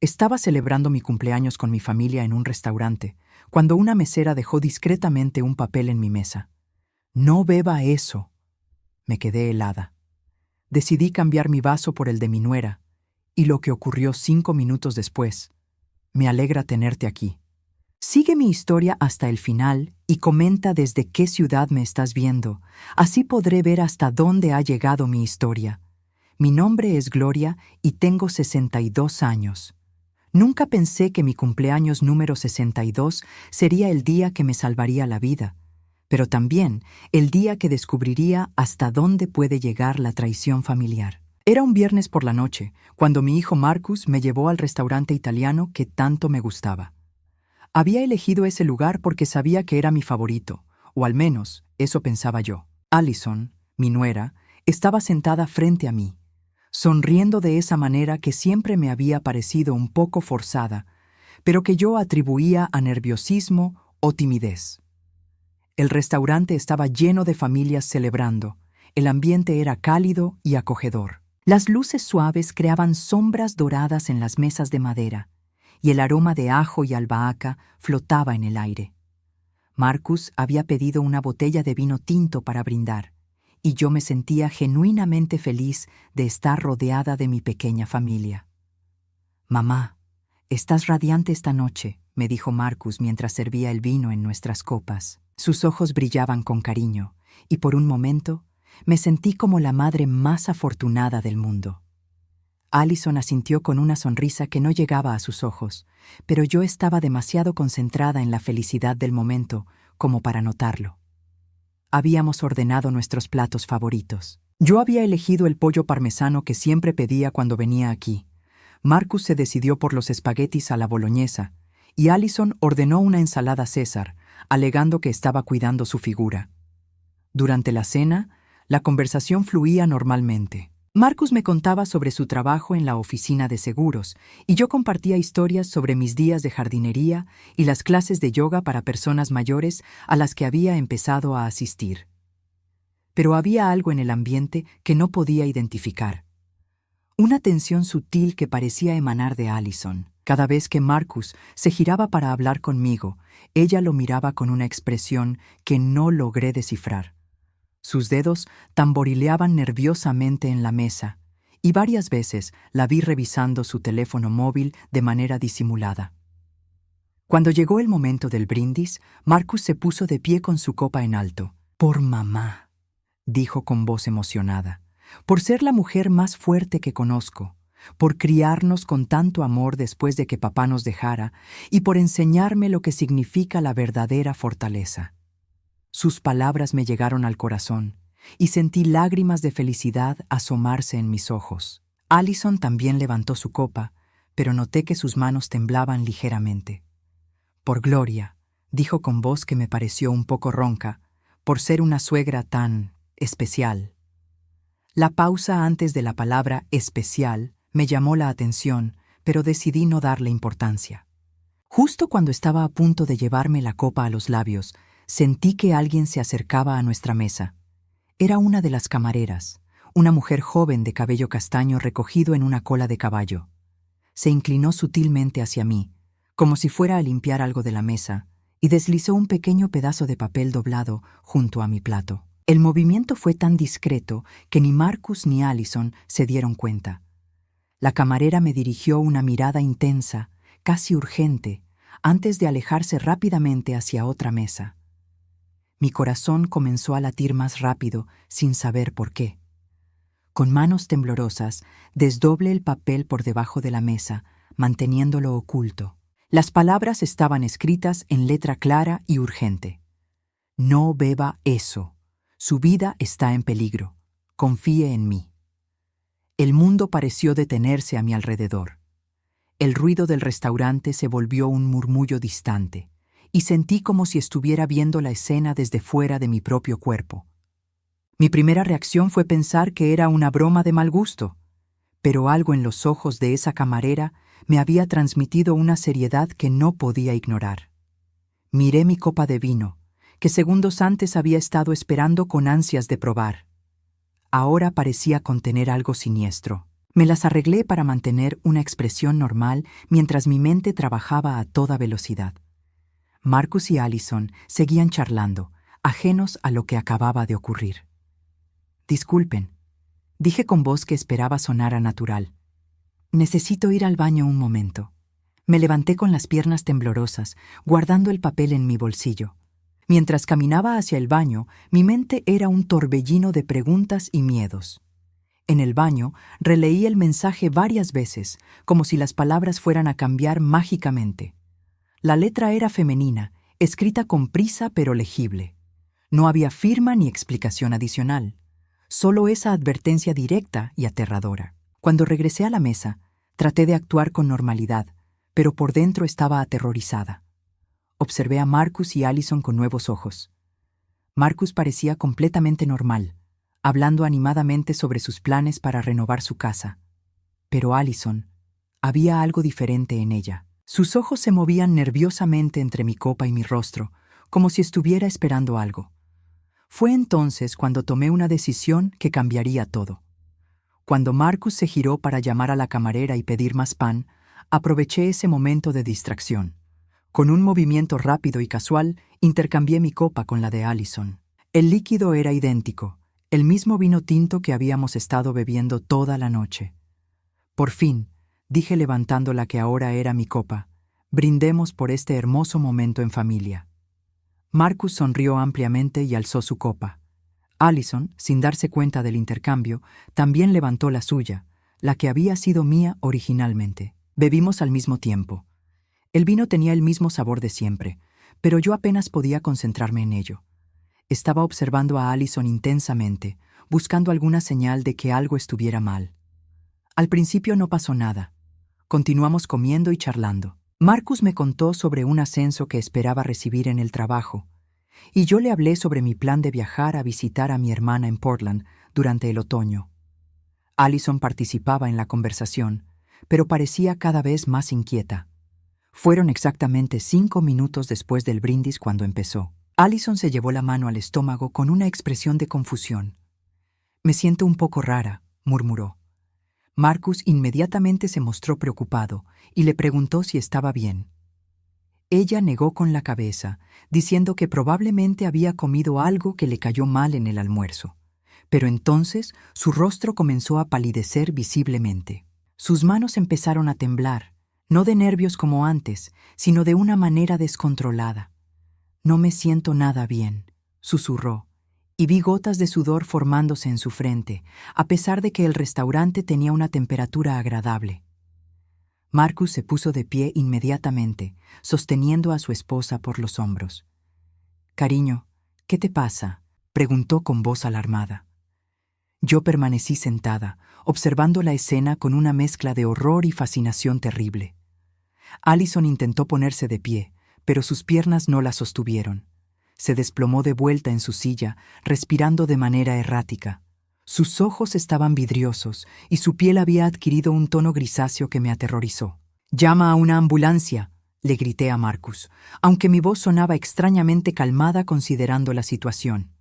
Estaba celebrando mi cumpleaños con mi familia en un restaurante, cuando una mesera dejó discretamente un papel en mi mesa. «No beba eso». Me quedé helada. Decidí cambiar mi vaso por el de mi nuera, y lo que ocurrió 5 minutos después. Me alegra tenerte aquí. Sigue mi historia hasta el final y comenta desde qué ciudad me estás viendo. Así podré ver hasta dónde ha llegado mi historia. Mi nombre es Gloria y tengo 62 años. Nunca pensé que mi cumpleaños número 62 sería el día que me salvaría la vida, pero también el día que descubriría hasta dónde puede llegar la traición familiar. Era un viernes por la noche, cuando mi hijo Marcus me llevó al restaurante italiano que tanto me gustaba. Había elegido ese lugar porque sabía que era mi favorito, o al menos eso pensaba yo. Allison, mi nuera, estaba sentada frente a mí, sonriendo de esa manera que siempre me había parecido un poco forzada, pero que yo atribuía a nerviosismo o timidez. El restaurante estaba lleno de familias celebrando. El ambiente era cálido y acogedor. Las luces suaves creaban sombras doradas en las mesas de madera, y el aroma de ajo y albahaca flotaba en el aire. Marcus había pedido una botella de vino tinto para brindar, y yo me sentía genuinamente feliz de estar rodeada de mi pequeña familia. «Mamá, estás radiante esta noche», me dijo Marcus mientras servía el vino en nuestras copas. Sus ojos brillaban con cariño, y por un momento me sentí como la madre más afortunada del mundo. Allison asintió con una sonrisa que no llegaba a sus ojos, pero yo estaba demasiado concentrada en la felicidad del momento como para notarlo. Habíamos ordenado nuestros platos favoritos. Yo había elegido el pollo parmesano que siempre pedía cuando venía aquí. Marcus se decidió por los espaguetis a la boloñesa, y Allison ordenó una ensalada César, alegando que estaba cuidando su figura. Durante la cena, la conversación fluía normalmente. Marcus me contaba sobre su trabajo en la oficina de seguros, y yo compartía historias sobre mis días de jardinería y las clases de yoga para personas mayores a las que había empezado a asistir. Pero había algo en el ambiente que no podía identificar. Una tensión sutil que parecía emanar de Allison. Cada vez que Marcus se giraba para hablar conmigo, ella lo miraba con una expresión que no logré descifrar. Sus dedos tamborileaban nerviosamente en la mesa, y varias veces la vi revisando su teléfono móvil de manera disimulada. Cuando llegó el momento del brindis, Marcus se puso de pie con su copa en alto. «Por mamá», dijo con voz emocionada, «por ser la mujer más fuerte que conozco, por criarnos con tanto amor después de que papá nos dejara y por enseñarme lo que significa la verdadera fortaleza». Sus palabras me llegaron al corazón y sentí lágrimas de felicidad asomarse en mis ojos. Allison también levantó su copa, pero noté que sus manos temblaban ligeramente. «Por Gloria», dijo con voz que me pareció un poco ronca, «por ser una suegra tan especial». La pausa antes de la palabra especial me llamó la atención, pero decidí no darle importancia. Justo cuando estaba a punto de llevarme la copa a los labios, sentí que alguien se acercaba a nuestra mesa. Era una de las camareras, una mujer joven de cabello castaño recogido en una cola de caballo. Se inclinó sutilmente hacia mí, como si fuera a limpiar algo de la mesa, y deslizó un pequeño pedazo de papel doblado junto a mi plato. El movimiento fue tan discreto que ni Marcus ni Allison se dieron cuenta. La camarera me dirigió una mirada intensa, casi urgente, antes de alejarse rápidamente hacia otra mesa. Mi corazón comenzó a latir más rápido, sin saber por qué. Con manos temblorosas, desdoblé el papel por debajo de la mesa, manteniéndolo oculto. Las palabras estaban escritas en letra clara y urgente. «No beba eso. Su vida está en peligro. Confíe en mí». El mundo pareció detenerse a mi alrededor. El ruido del restaurante se volvió un murmullo distante, y sentí como si estuviera viendo la escena desde fuera de mi propio cuerpo. Mi primera reacción fue pensar que era una broma de mal gusto, pero algo en los ojos de esa camarera me había transmitido una seriedad que no podía ignorar. Miré mi copa de vino, que segundos antes había estado esperando con ansias de probar. Ahora parecía contener algo siniestro. Me las arreglé para mantener una expresión normal mientras mi mente trabajaba a toda velocidad. Marcus y Allison seguían charlando, ajenos a lo que acababa de ocurrir. «Disculpen», dije con voz que esperaba sonara natural. «Necesito ir al baño un momento». Me levanté con las piernas temblorosas, guardando el papel en mi bolsillo. Mientras caminaba hacia el baño, mi mente era un torbellino de preguntas y miedos. En el baño, releí el mensaje varias veces, como si las palabras fueran a cambiar mágicamente. La letra era femenina, escrita con prisa pero legible. No había firma ni explicación adicional, solo esa advertencia directa y aterradora. Cuando regresé a la mesa, traté de actuar con normalidad, pero por dentro estaba aterrorizada. Observé a Marcus y Allison con nuevos ojos. Marcus parecía completamente normal, hablando animadamente sobre sus planes para renovar su casa. Pero Allison, había algo diferente en ella. Sus ojos se movían nerviosamente entre mi copa y mi rostro, como si estuviera esperando algo. Fue entonces cuando tomé una decisión que cambiaría todo. Cuando Marcus se giró para llamar a la camarera y pedir más pan, aproveché ese momento de distracción. Con un movimiento rápido y casual, intercambié mi copa con la de Allison. El líquido era idéntico, el mismo vino tinto que habíamos estado bebiendo toda la noche. Por fin, dije levantando la que ahora era mi copa, brindemos por este hermoso momento en familia. Marcus sonrió ampliamente y alzó su copa. Allison, sin darse cuenta del intercambio, también levantó la suya, la que había sido mía originalmente. Bebimos al mismo tiempo. El vino tenía el mismo sabor de siempre, pero yo apenas podía concentrarme en ello. Estaba observando a Allison intensamente, buscando alguna señal de que algo estuviera mal. Al principio no pasó nada. Continuamos comiendo y charlando. Marcus me contó sobre un ascenso que esperaba recibir en el trabajo, y yo le hablé sobre mi plan de viajar a visitar a mi hermana en Portland durante el otoño. Allison participaba en la conversación, pero parecía cada vez más inquieta. Fueron exactamente 5 minutos después del brindis cuando empezó. Allison se llevó la mano al estómago con una expresión de confusión. «Me siento un poco rara», murmuró. Marcus inmediatamente se mostró preocupado y le preguntó si estaba bien. Ella negó con la cabeza, diciendo que probablemente había comido algo que le cayó mal en el almuerzo. Pero entonces su rostro comenzó a palidecer visiblemente. Sus manos empezaron a temblar, no de nervios como antes, sino de una manera descontrolada. «No me siento nada bien», susurró, y vi gotas de sudor formándose en su frente, a pesar de que el restaurante tenía una temperatura agradable. Marcus se puso de pie inmediatamente, sosteniendo a su esposa por los hombros. «Cariño, ¿qué te pasa?», preguntó con voz alarmada. Yo permanecí sentada, observando la escena con una mezcla de horror y fascinación terrible. Allison intentó ponerse de pie, pero sus piernas no la sostuvieron. Se desplomó de vuelta en su silla, respirando de manera errática. Sus ojos estaban vidriosos y su piel había adquirido un tono grisáceo que me aterrorizó. «Llama a una ambulancia», le grité a Marcus, aunque mi voz sonaba extrañamente calmada considerando la situación.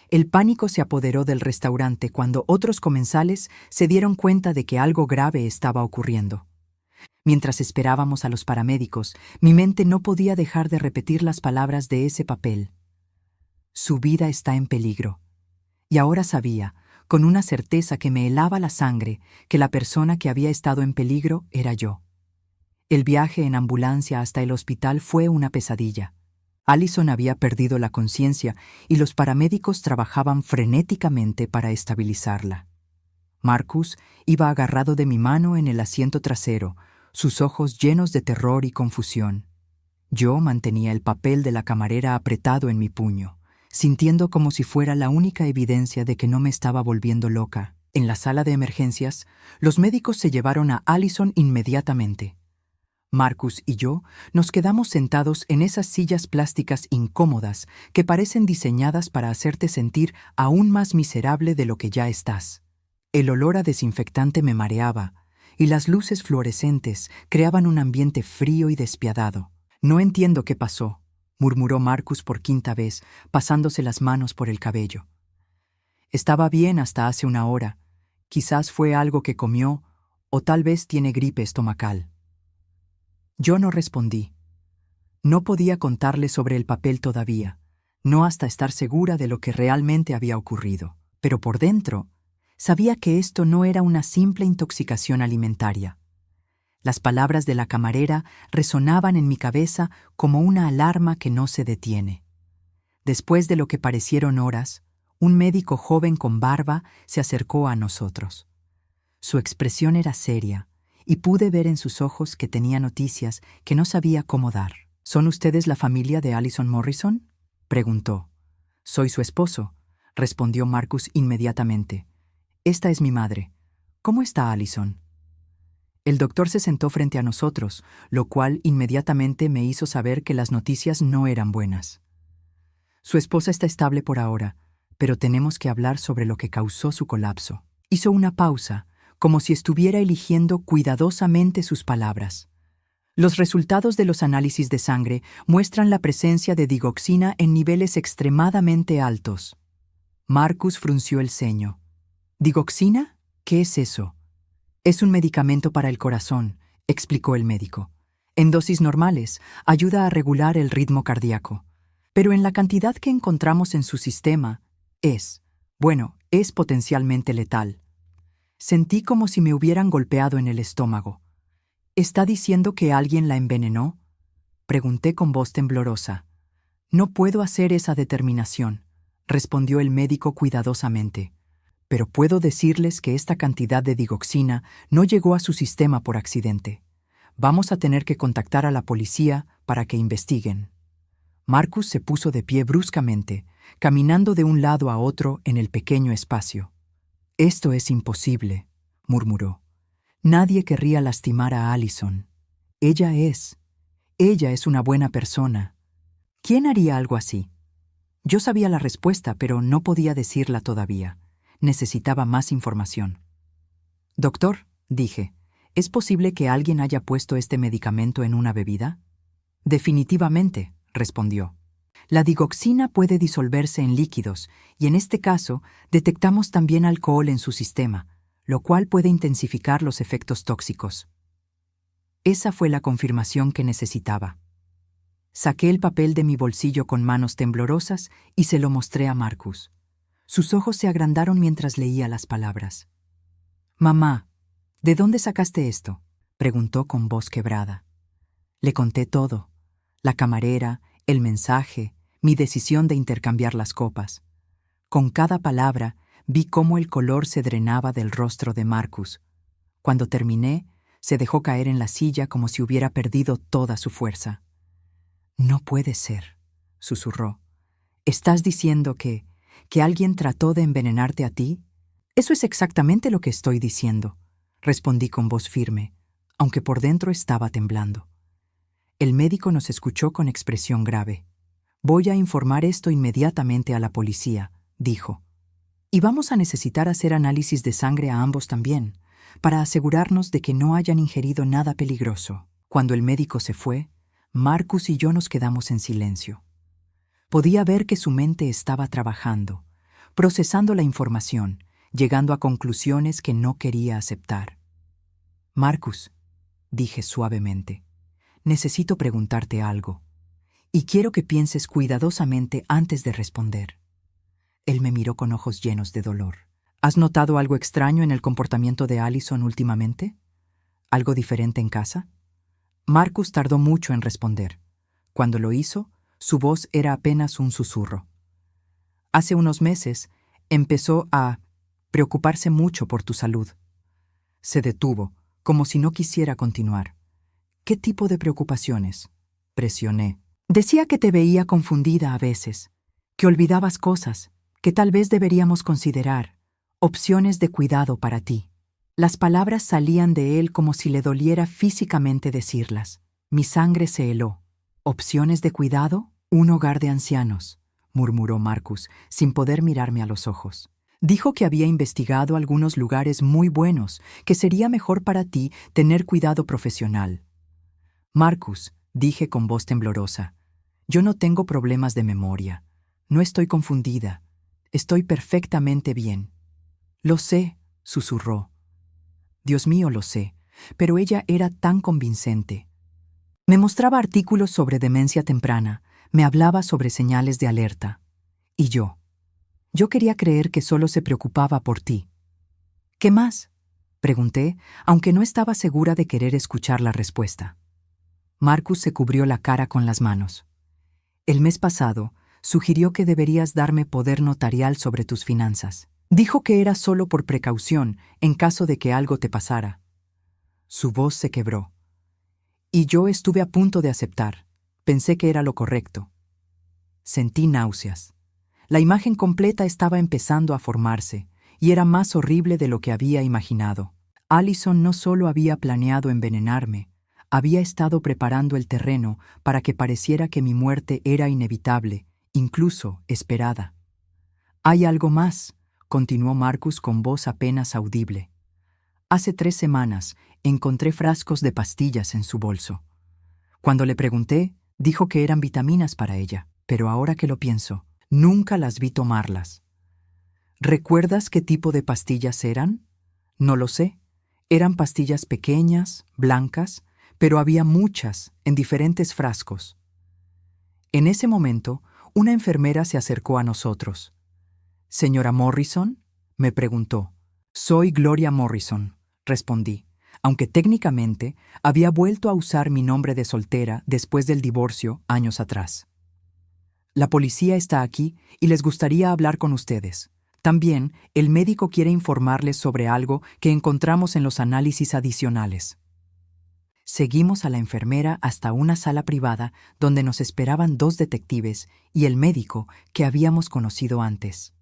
El pánico se apoderó del restaurante cuando otros comensales se dieron cuenta de que algo grave estaba ocurriendo. Mientras esperábamos a los paramédicos, mi mente no podía dejar de repetir las palabras de ese papel. «Su vida está en peligro». Y ahora sabía, con una certeza que me helaba la sangre, que la persona que había estado en peligro era yo. El viaje en ambulancia hasta el hospital fue una pesadilla. Allison había perdido la conciencia y los paramédicos trabajaban frenéticamente para estabilizarla. Marcus iba agarrado de mi mano en el asiento trasero, sus ojos llenos de terror y confusión. Yo mantenía el papel de la camarera apretado en mi puño, sintiendo como si fuera la única evidencia de que no me estaba volviendo loca. En la sala de emergencias, los médicos se llevaron a Allison inmediatamente. Marcus y yo nos quedamos sentados en esas sillas plásticas incómodas que parecen diseñadas para hacerte sentir aún más miserable de lo que ya estás. El olor a desinfectante me mareaba, y las luces fluorescentes creaban un ambiente frío y despiadado. «Noentiendo qué pasó», murmuró Marcus por 5ª vez, pasándose las manos por el cabello. «Estaba bien hasta hace una hora, Quizás fue algo que comió, o tal vez tiene gripe estomacal. Yo no respondí. No podía contarle sobre el papel todavía, no hasta estar segura de lo que realmente había ocurrido. Pero por dentro, sabía que esto no era una simple intoxicación alimentaria. Las palabras de la camarera resonaban en mi cabeza como una alarma que no se detiene. Después de lo que parecieron horas, un médico joven con barba se acercó a nosotros. Su expresión era seria, y pude ver en sus ojos que tenía noticias que no sabía cómo dar. ¿Son ustedes la familia de Allison Morrison?, preguntó. Soy su esposo, respondió Marcus inmediatamente. Esta es mi madre. ¿Cómo está Allison? El doctor se sentó frente a nosotros, lo cual inmediatamente me hizo saber que las noticias no eran buenas. Su esposa está estable por ahora, pero tenemos que hablar sobre lo que causó su colapso. Hizo una pausa, como si estuviera eligiendo cuidadosamente sus palabras. Los resultados de los análisis de sangre muestran la presencia de digoxina en niveles extremadamente altos. Marcus frunció el ceño. ¿Digoxina? ¿Qué es eso? Es un medicamento para el corazón, explicó el médico. En dosis normales, ayuda a regular el ritmo cardíaco. Pero en la cantidad que encontramos en su sistema, es potencialmente letal. Sentí como si me hubieran golpeado en el estómago. ¿Está diciendo que alguien la envenenó?, pregunté con voz temblorosa. No puedo hacer esa determinación, respondió el médico cuidadosamente. Pero puedo decirles que esta cantidad de digoxina no llegó a su sistema por accidente. Vamos a tener que contactar a la policía para que investiguen. Marcus se puso de pie bruscamente, caminando de un lado a otro en el pequeño espacio. Esto es imposible, murmuró. Nadie querría lastimar a Allison. Ella es una buena persona. ¿Quién haría algo así? Yo sabía la respuesta, pero no podía decirla todavía. Necesitaba más información. Doctor, dije, ¿es posible que alguien haya puesto este medicamento en una bebida? Definitivamente, respondió. La digoxina puede disolverse en líquidos y en este caso detectamos también alcohol en su sistema, lo cual puede intensificar los efectos tóxicos. Esa fue la confirmación que necesitaba. Saqué el papel de mi bolsillo con manos temblorosas y se lo mostré a Marcus. Sus ojos se agrandaron mientras leía las palabras. «Mamá, ¿de dónde sacaste esto?», preguntó con voz quebrada. Le conté todo: la camarera, el mensaje, mi decisión de intercambiar las copas. Con cada palabra vi cómo el color se drenaba del rostro de Marcus. Cuando terminé, se dejó caer en la silla como si hubiera perdido toda su fuerza. «No puede ser», susurró. «¿Estás diciendo que alguien trató de envenenarte a ti?» «Eso es exactamente lo que estoy diciendo», respondí con voz firme, aunque por dentro estaba temblando. El médico nos escuchó con expresión grave. «Voy a informar esto inmediatamente a la policía», dijo. «Y vamos a necesitar hacer análisis de sangre a ambos también, para asegurarnos de que no hayan ingerido nada peligroso». Cuando el médico se fue, Marcus y yo nos quedamos en silencio. Podía ver que su mente estaba trabajando, procesando la información, llegando a conclusiones que no quería aceptar. «Marcus», dije suavemente, «necesito preguntarte algo, y quiero que pienses cuidadosamente antes de responder». Él me miró con ojos llenos de dolor. «¿Has notado algo extraño en el comportamiento de Allison últimamente? ¿Algo diferente en casa?» Marcus tardó mucho en responder. Cuando lo hizo, su voz era apenas un susurro. «Hace unos meses empezó a preocuparse mucho por tu salud». Se detuvo, como si no quisiera continuar. «¿Qué tipo de preocupaciones?», presioné. «Decía que te veía confundida a veces, que olvidabas cosas, que tal vez deberíamos considerar opciones de cuidado para ti». Las palabras salían de él como si le doliera físicamente decirlas. Mi sangre se heló. «¿Opciones de cuidado? Un hogar de ancianos», murmuró Marcus, sin poder mirarme a los ojos. «Dijo que había investigado algunos lugares muy buenos, que sería mejor para ti tener cuidado profesional». «Marcus», dije con voz temblorosa, «yo no tengo problemas de memoria. No estoy confundida. Estoy perfectamente bien». «Lo sé», susurró. Dios mío, lo sé, pero ella era tan convincente. Me mostraba artículos sobre demencia temprana, me hablaba sobre señales de alerta. Y yo quería creer que solo se preocupaba por ti. ¿Qué más?, pregunté, aunque no estaba segura de querer escuchar la respuesta. Marcus se cubrió la cara con las manos. El mes pasado, sugirió que deberías darme poder notarial sobre tus finanzas. Dijo que era solo por precaución, en caso de que algo te pasara. Su voz se quebró. Y yo estuve a punto de aceptar. Pensé que era lo correcto. Sentí náuseas. La imagen completa estaba empezando a formarse, y era más horrible de lo que había imaginado. Allison no solo había planeado envenenarme, había estado preparando el terreno para que pareciera que mi muerte era inevitable, incluso esperada. «Hay algo más», continuó Marcus con voz apenas audible. «Hace 3 semanas encontré frascos de pastillas en su bolso. Cuando le pregunté, dijo que eran vitaminas para ella, pero ahora que lo pienso, nunca las vi tomarlas». «¿Recuerdas qué tipo de pastillas eran?» «No lo sé. Eran pastillas pequeñas, blancas, pero había muchas, en diferentes frascos». En ese momento, una enfermera se acercó a nosotros. «¿Señora Morrison?», me preguntó. «Soy Gloria Morrison», respondí, aunque técnicamente había vuelto a usar mi nombre de soltera después del divorcio años atrás. «La policía está aquí y les gustaría hablar con ustedes. También, el médico quiere informarles sobre algo que encontramos en los análisis adicionales». Seguimos a la enfermera hasta una sala privada donde nos esperaban 2 detectives y el médico que habíamos conocido antes.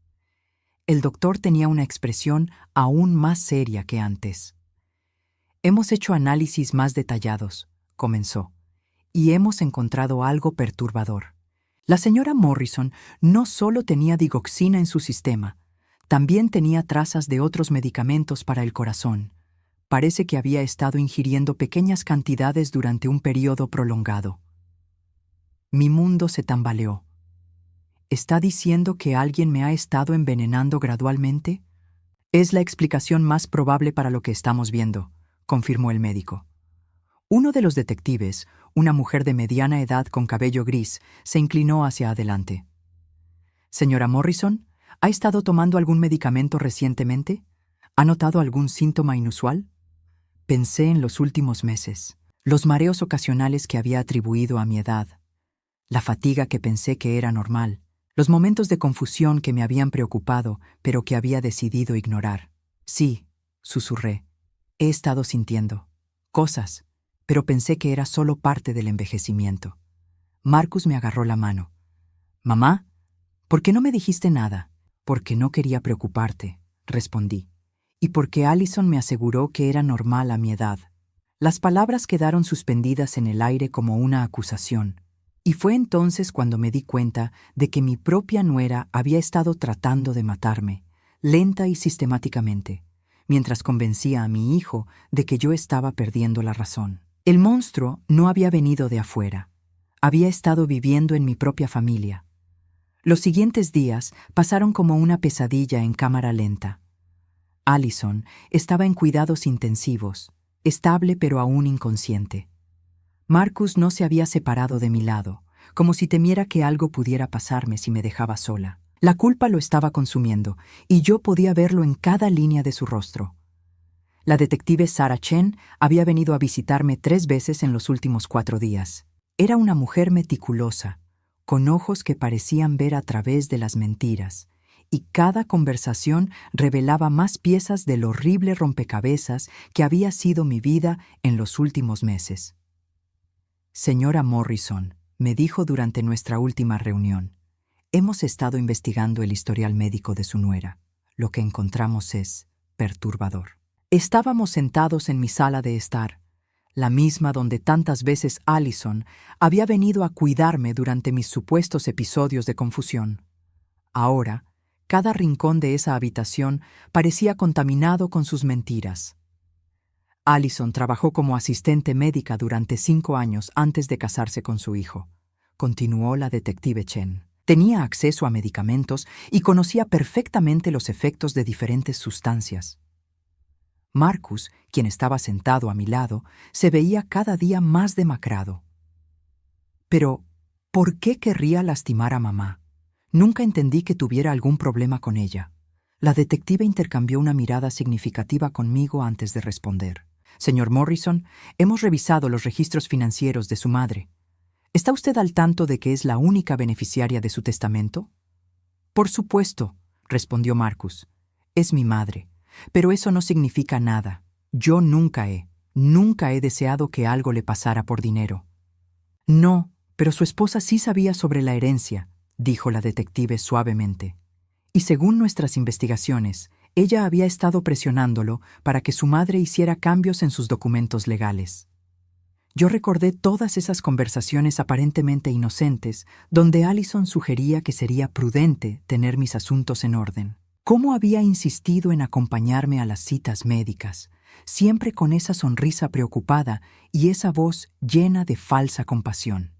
El doctor tenía una expresión aún más seria que antes. «Hemos hecho análisis más detallados», comenzó, «y hemos encontrado algo perturbador. La señora Morrison no solo tenía digoxina en su sistema, también tenía trazas de otros medicamentos para el corazón. Parece que había estado ingiriendo pequeñas cantidades durante un periodo prolongado». Mi mundo se tambaleó. ¿Está diciendo que alguien me ha estado envenenando gradualmente? «Es la explicación más probable para lo que estamos viendo», confirmó el médico. Uno de los detectives, una mujer de mediana edad con cabello gris, se inclinó hacia adelante. «Señora Morrison, ¿ha estado tomando algún medicamento recientemente? ¿Ha notado algún síntoma inusual?» Pensé en los últimos meses, los mareos ocasionales que había atribuido a mi edad, la fatiga que pensé que era normal, los momentos de confusión que me habían preocupado, pero que había decidido ignorar. «Sí», susurré, «he estado sintiendo cosas, pero pensé que era solo parte del envejecimiento». Marcus me agarró la mano. «Mamá, ¿por qué no me dijiste nada?» «Porque no quería preocuparte», respondí, «y porque Allison me aseguró que era normal a mi edad». Las palabras quedaron suspendidas en el aire como una acusación. Y fue entonces cuando me di cuenta de que mi propia nuera había estado tratando de matarme, lenta y sistemáticamente, mientras convencía a mi hijo de que yo estaba perdiendo la razón. El monstruo no había venido de afuera. Había estado viviendo en mi propia familia. Los siguientes días pasaron como una pesadilla en cámara lenta. Allison estaba en cuidados intensivos, estable pero aún inconsciente. Marcus no se había separado de mi lado, como si temiera que algo pudiera pasarme si me dejaba sola. La culpa lo estaba consumiendo, y yo podía verlo en cada línea de su rostro. La detective Sarah Chen había venido a visitarme 3 veces en los últimos 4 días. Era una mujer meticulosa, con ojos que parecían ver a través de las mentiras, y cada conversación revelaba más piezas del horrible rompecabezas que había sido mi vida en los últimos meses. «Señora Morrison», me dijo durante nuestra última reunión, «hemos estado investigando el historial médico de su nuera. Lo que encontramos es perturbador». Estábamos sentados en mi sala de estar, la misma donde tantas veces Allison había venido a cuidarme durante mis supuestos episodios de confusión. Ahora, cada rincón de esa habitación parecía contaminado con sus mentiras. Allison trabajó como asistente médica durante 5 años antes de casarse con su hijo, continuó la detective Chen. Tenía acceso a medicamentos y conocía perfectamente los efectos de diferentes sustancias. Marcus, quien estaba sentado a mi lado, se veía cada día más demacrado. Pero, ¿por qué querría lastimar a mamá? Nunca entendí que tuviera algún problema con ella. La detective intercambió una mirada significativa conmigo antes de responder. Señor Morrison, hemos revisado los registros financieros de su madre. ¿Está usted al tanto de que es la única beneficiaria de su testamento? Por supuesto, respondió Marcus. Es mi madre. Pero eso no significa nada. Yo nunca he deseado que algo le pasara por dinero. No, pero su esposa sí sabía sobre la herencia, dijo la detective suavemente. Y según nuestras investigaciones, ella había estado presionándolo para que su madre hiciera cambios en sus documentos legales. Yo recordé todas esas conversaciones aparentemente inocentes, donde Allison sugería que sería prudente tener mis asuntos en orden. Cómo había insistido en acompañarme a las citas médicas, siempre con esa sonrisa preocupada y esa voz llena de falsa compasión.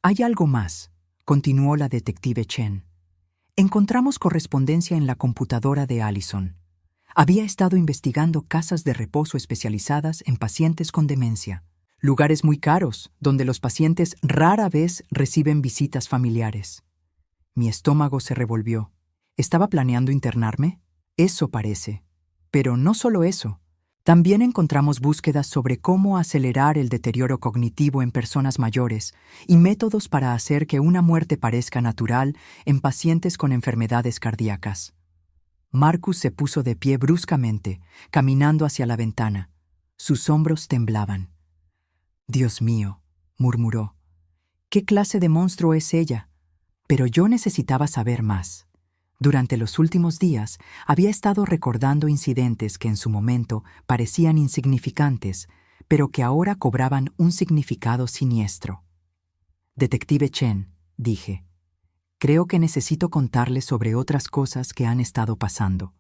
Hay algo más, continuó la detective Chen. Encontramos correspondencia en la computadora de Allison. Había estado investigando casas de reposo especializadas en pacientes con demencia, lugares muy caros donde los pacientes rara vez reciben visitas familiares. Mi estómago se revolvió. ¿Estaba planeando internarme? Eso parece. Pero no solo eso. También encontramos búsquedas sobre cómo acelerar el deterioro cognitivo en personas mayores y métodos para hacer que una muerte parezca natural en pacientes con enfermedades cardíacas. Marcus se puso de pie bruscamente, caminando hacia la ventana. Sus hombros temblaban. «Dios mío», murmuró. «¿Qué clase de monstruo es ella?» Pero yo necesitaba saber más. Durante los últimos días había estado recordando incidentes que en su momento parecían insignificantes, pero que ahora cobraban un significado siniestro. «Detective Chen», dije, «creo que necesito contarle sobre otras cosas que han estado pasando».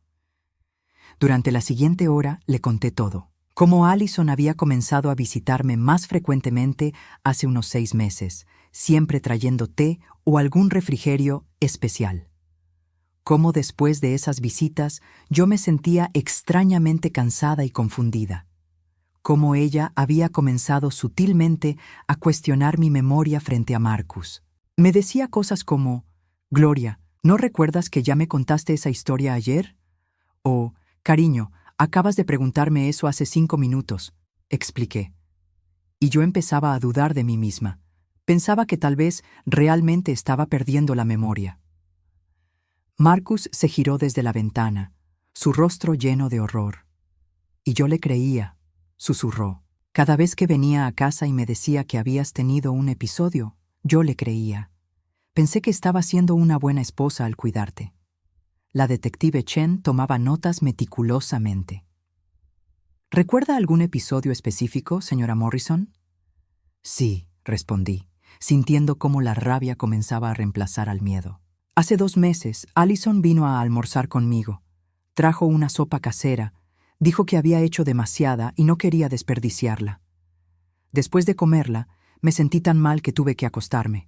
Durante la siguiente hora le conté todo. Cómo Allison había comenzado a visitarme más frecuentemente hace unos 6 meses, siempre trayendo té o algún refrigerio especial. Cómo después de esas visitas yo me sentía extrañamente cansada y confundida. Cómo ella había comenzado sutilmente a cuestionar mi memoria frente a Marcus. Me decía cosas como, «Gloria, ¿no recuerdas que ya me contaste esa historia ayer?» O, «Cariño, acabas de preguntarme eso hace 5 minutos», expliqué. Y yo empezaba a dudar de mí misma. Pensaba que tal vez realmente estaba perdiendo la memoria. Marcus se giró desde la ventana, su rostro lleno de horror. «Y yo le creía», susurró. «Cada vez que venía a casa y me decía que habías tenido un episodio, yo le creía. Pensé que estaba siendo una buena esposa al cuidarte». La detective Chen tomaba notas meticulosamente. «¿Recuerda algún episodio específico, señora Morrison?» «Sí», respondí, sintiendo cómo la rabia comenzaba a reemplazar al miedo. «Hace 2 meses, Allison vino a almorzar conmigo. Trajo una sopa casera, dijo que había hecho demasiada y no quería desperdiciarla. Después de comerla, me sentí tan mal que tuve que acostarme.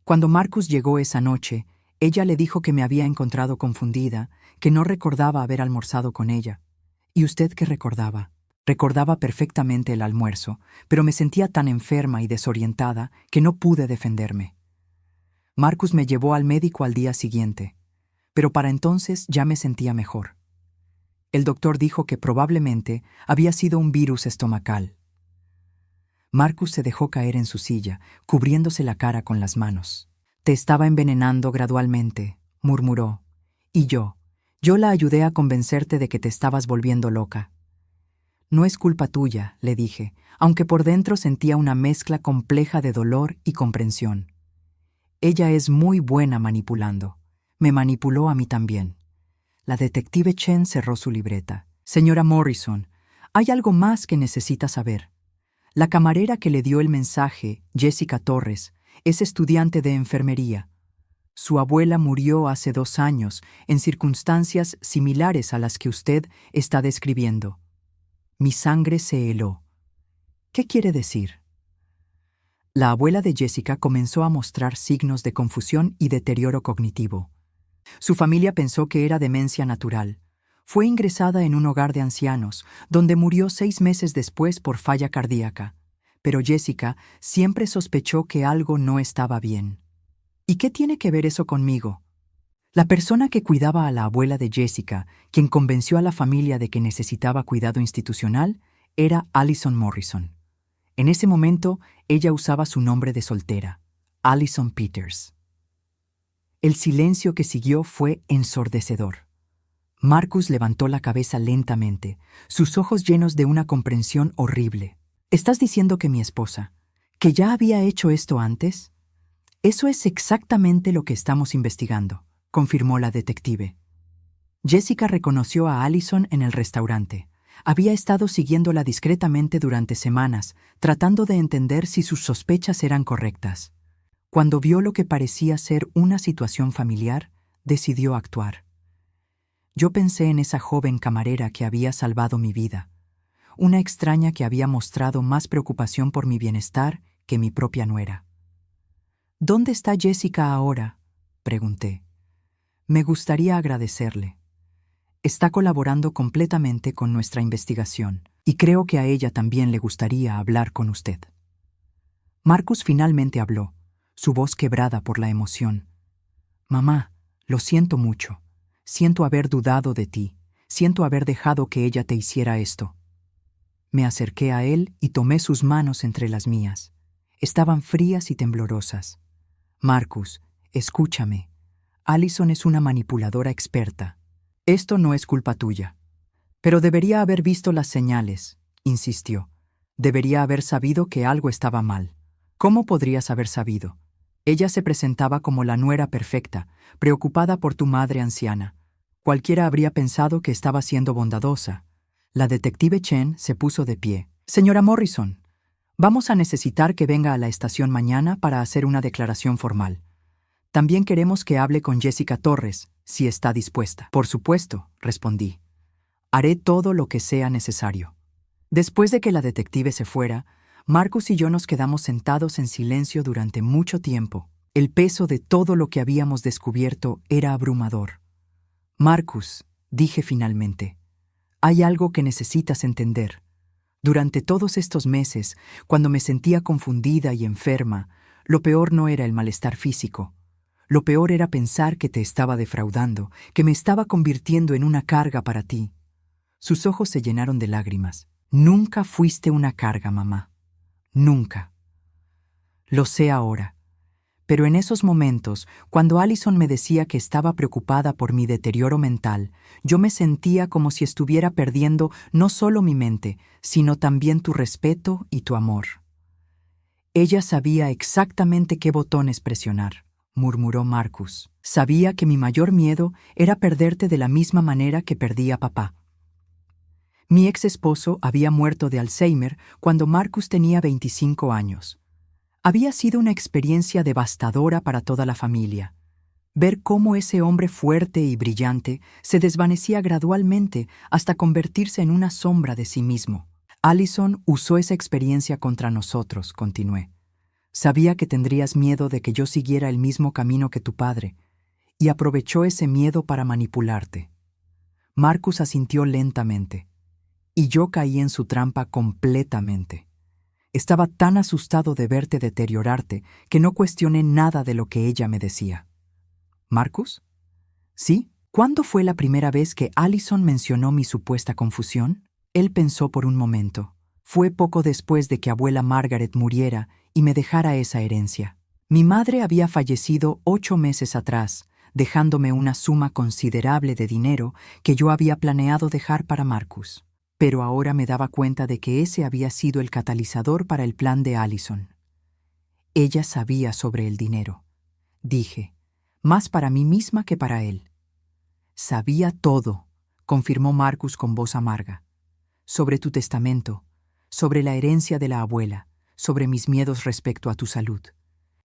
Cuando Marcus llegó esa noche, ella le dijo que me había encontrado confundida, que no recordaba haber almorzado con ella. ¿Y usted qué recordaba?» Recordaba perfectamente el almuerzo, pero me sentía tan enferma y desorientada que no pude defenderme. Marcus me llevó al médico al día siguiente, pero para entonces ya me sentía mejor. El doctor dijo que probablemente había sido un virus estomacal. Marcus se dejó caer en su silla, cubriéndose la cara con las manos. «Te estaba envenenando gradualmente», murmuró. «Y yo la ayudé a convencerte de que te estabas volviendo loca». «No es culpa tuya», le dije, aunque por dentro sentía una mezcla compleja de dolor y comprensión. «Ella es muy buena manipulando. Me manipuló a mí también». La detective Chen cerró su libreta. «Señora Morrison, hay algo más que necesita saber. La camarera que le dio el mensaje, Jessica Torres, es estudiante de enfermería. Su abuela murió hace 2 años en circunstancias similares a las que usted está describiendo. Mi sangre se heló». «¿Qué quiere decir?» La abuela de Jessica comenzó a mostrar signos de confusión y deterioro cognitivo. Su familia pensó que era demencia natural. Fue ingresada en un hogar de ancianos, donde murió 6 meses después por falla cardíaca. Pero Jessica siempre sospechó que algo no estaba bien. ¿Y qué tiene que ver eso conmigo? La persona que cuidaba a la abuela de Jessica, quien convenció a la familia de que necesitaba cuidado institucional, era Allison Morrison. En ese momento, ella usaba su nombre de soltera, Allison Peters. El silencio que siguió fue ensordecedor. Marcus levantó la cabeza lentamente, sus ojos llenos de una comprensión horrible. ¿Estás diciendo que mi esposa, que ya había hecho esto antes? Eso es exactamente lo que estamos investigando, confirmó la detective. Jessica reconoció a Allison en el restaurante. Había estado siguiéndola discretamente durante semanas, tratando de entender si sus sospechas eran correctas. Cuando vio lo que parecía ser una situación familiar, decidió actuar. Yo pensé en esa joven camarera que había salvado mi vida, una extraña que había mostrado más preocupación por mi bienestar que mi propia nuera. ¿Dónde está Jessica ahora?, pregunté. Me gustaría agradecerle. Está colaborando completamente con nuestra investigación, y creo que a ella también le gustaría hablar con usted. Marcus finalmente habló, su voz quebrada por la emoción. Mamá, lo siento mucho. Siento haber dudado de ti. Siento haber dejado que ella te hiciera esto. Me acerqué a él y tomé sus manos entre las mías. Estaban frías y temblorosas. Marcus, escúchame. Allison es una manipuladora experta. Esto no es culpa tuya. Pero debería haber visto las señales, insistió. Debería haber sabido que algo estaba mal. ¿Cómo podrías haber sabido? Ella se presentaba como la nuera perfecta, preocupada por tu madre anciana. Cualquiera habría pensado que estaba siendo bondadosa. La detective Chen se puso de pie. Señora Morrison, vamos a necesitar que venga a la estación mañana para hacer una declaración formal. También queremos que hable con Jessica Torres, si está dispuesta. Por supuesto, respondí. Haré todo lo que sea necesario. Después de que la detective se fuera, Marcus y yo nos quedamos sentados en silencio durante mucho tiempo. El peso de todo lo que habíamos descubierto era abrumador. Marcus, dije finalmente, hay algo que necesitas entender. Durante todos estos meses, cuando me sentía confundida y enferma, lo peor no era el malestar físico. Lo peor era pensar que te estaba defraudando, que me estaba convirtiendo en una carga para ti. Sus ojos se llenaron de lágrimas. Nunca fuiste una carga, mamá. Nunca. Lo sé ahora. Pero en esos momentos, cuando Allison me decía que estaba preocupada por mi deterioro mental, yo me sentía como si estuviera perdiendo no solo mi mente, sino también tu respeto y tu amor. Ella sabía exactamente qué botones presionar, murmuró Marcus. Sabía que mi mayor miedo era perderte de la misma manera que perdí a papá. Mi ex esposo había muerto de Alzheimer cuando Marcus tenía 25 años. Había sido una experiencia devastadora para toda la familia. Ver cómo ese hombre fuerte y brillante se desvanecía gradualmente hasta convertirse en una sombra de sí mismo. Allison usó esa experiencia contra nosotros, continué. Sabía que tendrías miedo de que yo siguiera el mismo camino que tu padre, y aprovechó ese miedo para manipularte. Marcus asintió lentamente, y yo caí en su trampa completamente. Estaba tan asustado de verte deteriorarte que no cuestioné nada de lo que ella me decía. ¿Marcus? ¿Sí? ¿Cuándo fue la primera vez que Allison mencionó mi supuesta confusión? Él pensó por un momento. Fue poco después de que abuela Margaret muriera y me dejara esa herencia. Mi madre había fallecido 8 meses atrás, dejándome una suma considerable de dinero que yo había planeado dejar para Marcus. Pero ahora me daba cuenta de que ese había sido el catalizador para el plan de Allison. Ella sabía sobre el dinero. Dije, más para mí misma que para él. Sabía todo, confirmó Marcus con voz amarga. Sobre tu testamento, sobre la herencia de la abuela, sobre mis miedos respecto a tu salud.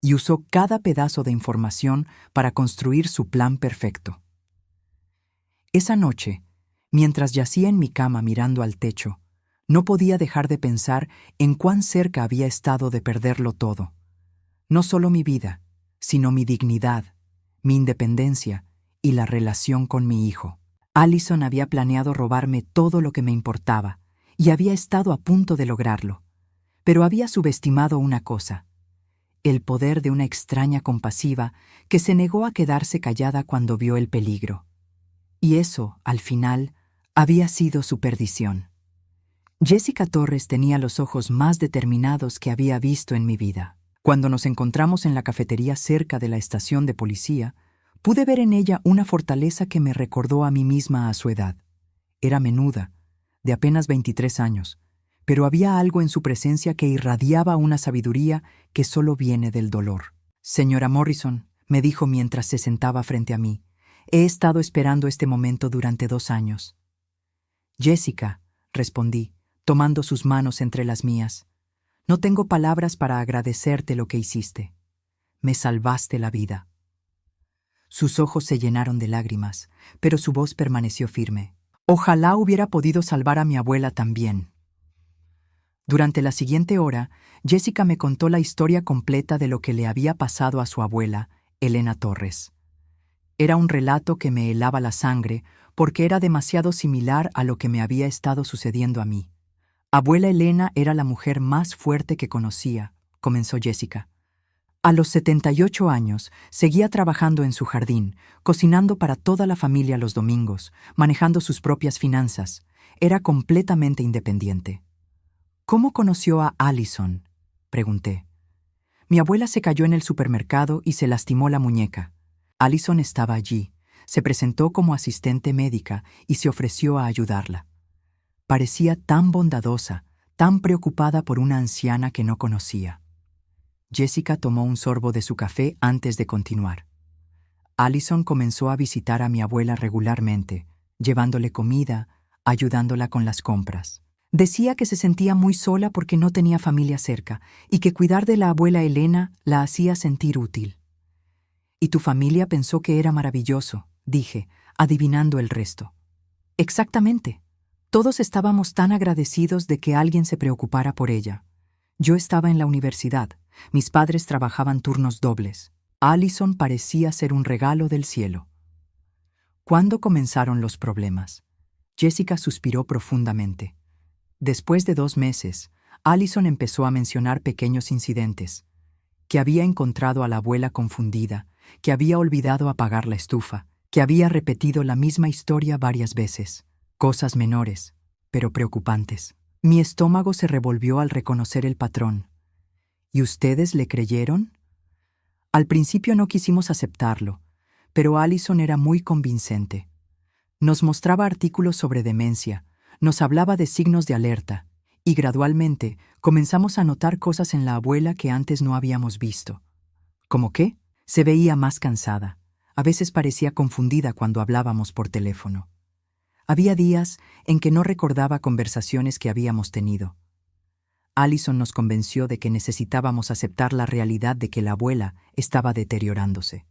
Y usó cada pedazo de información para construir su plan perfecto. Esa noche, mientras yacía en mi cama mirando al techo, no podía dejar de pensar en cuán cerca había estado de perderlo todo. No solo mi vida, sino mi dignidad, mi independencia y la relación con mi hijo. Allison había planeado robarme todo lo que me importaba, y había estado a punto de lograrlo. Pero había subestimado una cosa: el poder de una extraña compasiva que se negó a quedarse callada cuando vio el peligro. Y eso, al final, había sido su perdición. Jessica Torres tenía los ojos más determinados que había visto en mi vida. Cuando nos encontramos en la cafetería cerca de la estación de policía, pude ver en ella una fortaleza que me recordó a mí misma a su edad. Era menuda, de apenas 23 años, pero había algo en su presencia que irradiaba una sabiduría que solo viene del dolor. «Señora Morrison», me dijo mientras se sentaba frente a mí, «he estado esperando este momento durante 2 años». «Jessica», respondí, tomando sus manos entre las mías, «no tengo palabras para agradecerte lo que hiciste. Me salvaste la vida». Sus ojos se llenaron de lágrimas, pero su voz permaneció firme. «Ojalá hubiera podido salvar a mi abuela también». Durante la siguiente hora, Jessica me contó la historia completa de lo que le había pasado a su abuela, Elena Torres. Era un relato que me helaba la sangre porque era demasiado similar a lo que me había estado sucediendo a mí. «Abuela Elena era la mujer más fuerte que conocía», comenzó Jessica. «A los 78 años, seguía trabajando en su jardín, cocinando para toda la familia los domingos, manejando sus propias finanzas. Era completamente independiente». «¿Cómo conoció a Allison?», pregunté. «Mi abuela se cayó en el supermercado y se lastimó la muñeca. Allison estaba allí, se presentó como asistente médica y se ofreció a ayudarla. Parecía tan bondadosa, tan preocupada por una anciana que no conocía». Jessica tomó un sorbo de su café antes de continuar. «Allison comenzó a visitar a mi abuela regularmente, llevándole comida, ayudándola con las compras. Decía que se sentía muy sola porque no tenía familia cerca y que cuidar de la abuela Elena la hacía sentir útil». «¿Y tu familia pensó que era maravilloso?», dije, adivinando el resto. «Exactamente. Todos estábamos tan agradecidos de que alguien se preocupara por ella. Yo estaba en la universidad, mis padres trabajaban turnos dobles. Allison parecía ser un regalo del cielo». ¿Cuándo comenzaron los problemas? Jessica suspiró profundamente. Después de 2 meses, Allison empezó a mencionar pequeños incidentes: que había encontrado a la abuela confundida, que había olvidado apagar la estufa, que había repetido la misma historia varias veces. Cosas menores, pero preocupantes. Mi estómago se revolvió al reconocer el patrón. ¿Y ustedes le creyeron? Al principio no quisimos aceptarlo, pero Allison era muy convincente. Nos mostraba artículos sobre demencia, nos hablaba de signos de alerta, y gradualmente comenzamos a notar cosas en la abuela que antes no habíamos visto. ¿Cómo qué? Se veía más cansada. A veces parecía confundida cuando hablábamos por teléfono. Había días en que no recordaba conversaciones que habíamos tenido. Allison nos convenció de que necesitábamos aceptar la realidad de que la abuela estaba deteriorándose.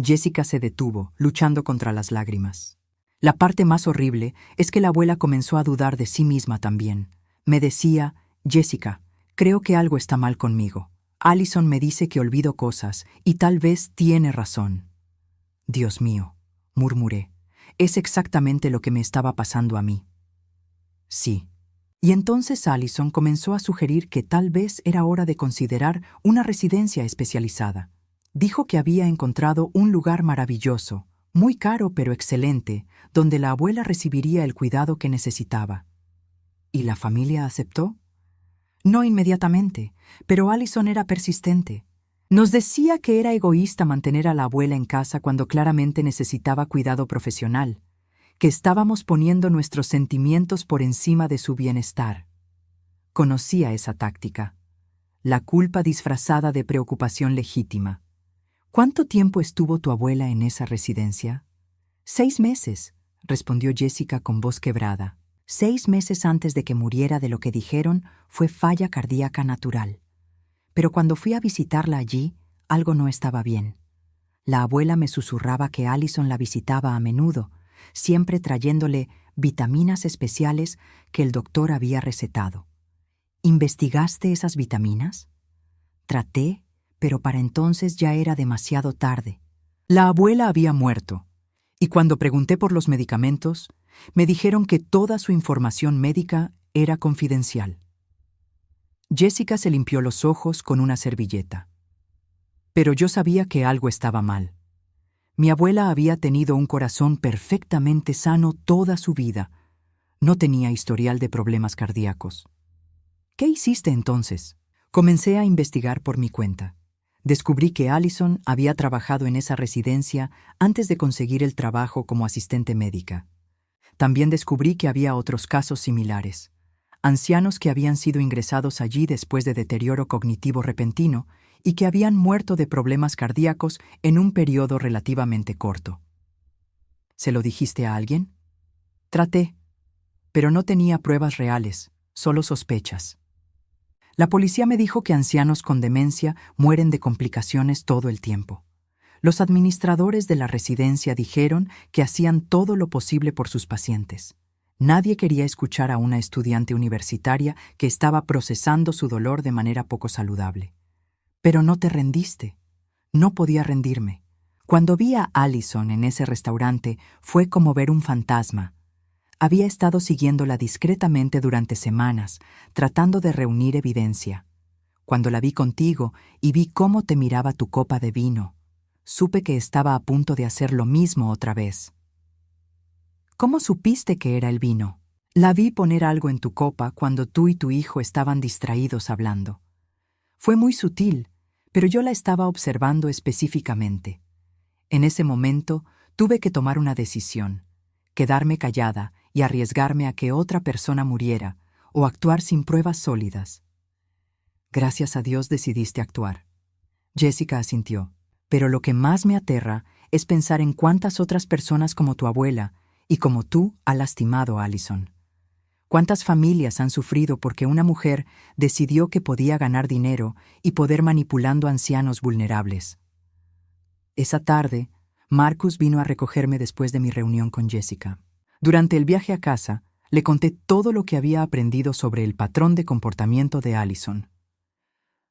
Jessica se detuvo, luchando contra las lágrimas. La parte más horrible es que la abuela comenzó a dudar de sí misma también. Me decía: «Jessica, creo que algo está mal conmigo. Allison me dice que olvido cosas y tal vez tiene razón». «Dios mío», murmuré, «es exactamente lo que me estaba pasando a mí». «Sí». Y entonces Allison comenzó a sugerir que tal vez era hora de considerar una residencia especializada. Dijo que había encontrado un lugar maravilloso, muy caro pero excelente, donde la abuela recibiría el cuidado que necesitaba. ¿Y la familia aceptó? No inmediatamente, pero Allison era persistente. Nos decía que era egoísta mantener a la abuela en casa cuando claramente necesitaba cuidado profesional, que estábamos poniendo nuestros sentimientos por encima de su bienestar. Conocía esa táctica, la culpa disfrazada de preocupación legítima. ¿Cuánto tiempo estuvo tu abuela en esa residencia? 6 meses, respondió Jessica con voz quebrada. 6 meses antes de que muriera de lo que dijeron fue falla cardíaca natural. Pero cuando fui a visitarla allí, algo no estaba bien. La abuela me susurraba que Allison la visitaba a menudo, siempre trayéndole vitaminas especiales que el doctor había recetado. ¿Investigaste esas vitaminas? Traté, pero para entonces ya era demasiado tarde. La abuela había muerto, Y cuando pregunté por los medicamentos, me dijeron que toda su información médica era confidencial. Jessica se limpió los ojos con una servilleta. Pero yo sabía que algo estaba mal. Mi abuela había tenido un corazón perfectamente sano toda su vida. No tenía historial de problemas cardíacos. ¿Qué hiciste entonces? Comencé a investigar por mi cuenta. Descubrí que Allison había trabajado en esa residencia antes de conseguir el trabajo como asistente médica. También descubrí que había otros casos similares. Ancianos que habían sido ingresados allí después de deterioro cognitivo repentino y que habían muerto de problemas cardíacos en un periodo relativamente corto. ¿Se lo dijiste a alguien? Traté, pero no tenía pruebas reales, solo sospechas. La policía me dijo que ancianos con demencia mueren de complicaciones todo el tiempo. Los administradores de la residencia dijeron que hacían todo lo posible por sus pacientes. Nadie quería escuchar a una estudiante universitaria que estaba procesando su dolor de manera poco saludable. Pero no te rendiste. No podía rendirme. Cuando vi a Allison en ese restaurante, fue como ver un fantasma. Había estado siguiéndola discretamente durante semanas, tratando de reunir evidencia. Cuando la vi contigo y vi cómo te miraba tu copa de vino, supe que estaba a punto de hacer lo mismo otra vez. ¿Cómo supiste que era el vino? La vi poner algo en tu copa cuando tú y tu hijo estaban distraídos hablando. Fue muy sutil, pero yo la estaba observando específicamente. En ese momento tuve que tomar una decisión, quedarme callada y arriesgarme a que otra persona muriera o actuar sin pruebas sólidas. Gracias a Dios decidiste actuar. Jessica asintió. Pero lo que más me aterra es pensar en cuántas otras personas como tu abuela y como tú ha lastimado a Allison. ¿Cuántas familias han sufrido porque una mujer decidió que podía ganar dinero y poder manipulando ancianos vulnerables? Esa tarde, Marcus vino a recogerme después de mi reunión con Jessica. Durante el viaje a casa, le conté todo lo que había aprendido sobre el patrón de comportamiento de Allison.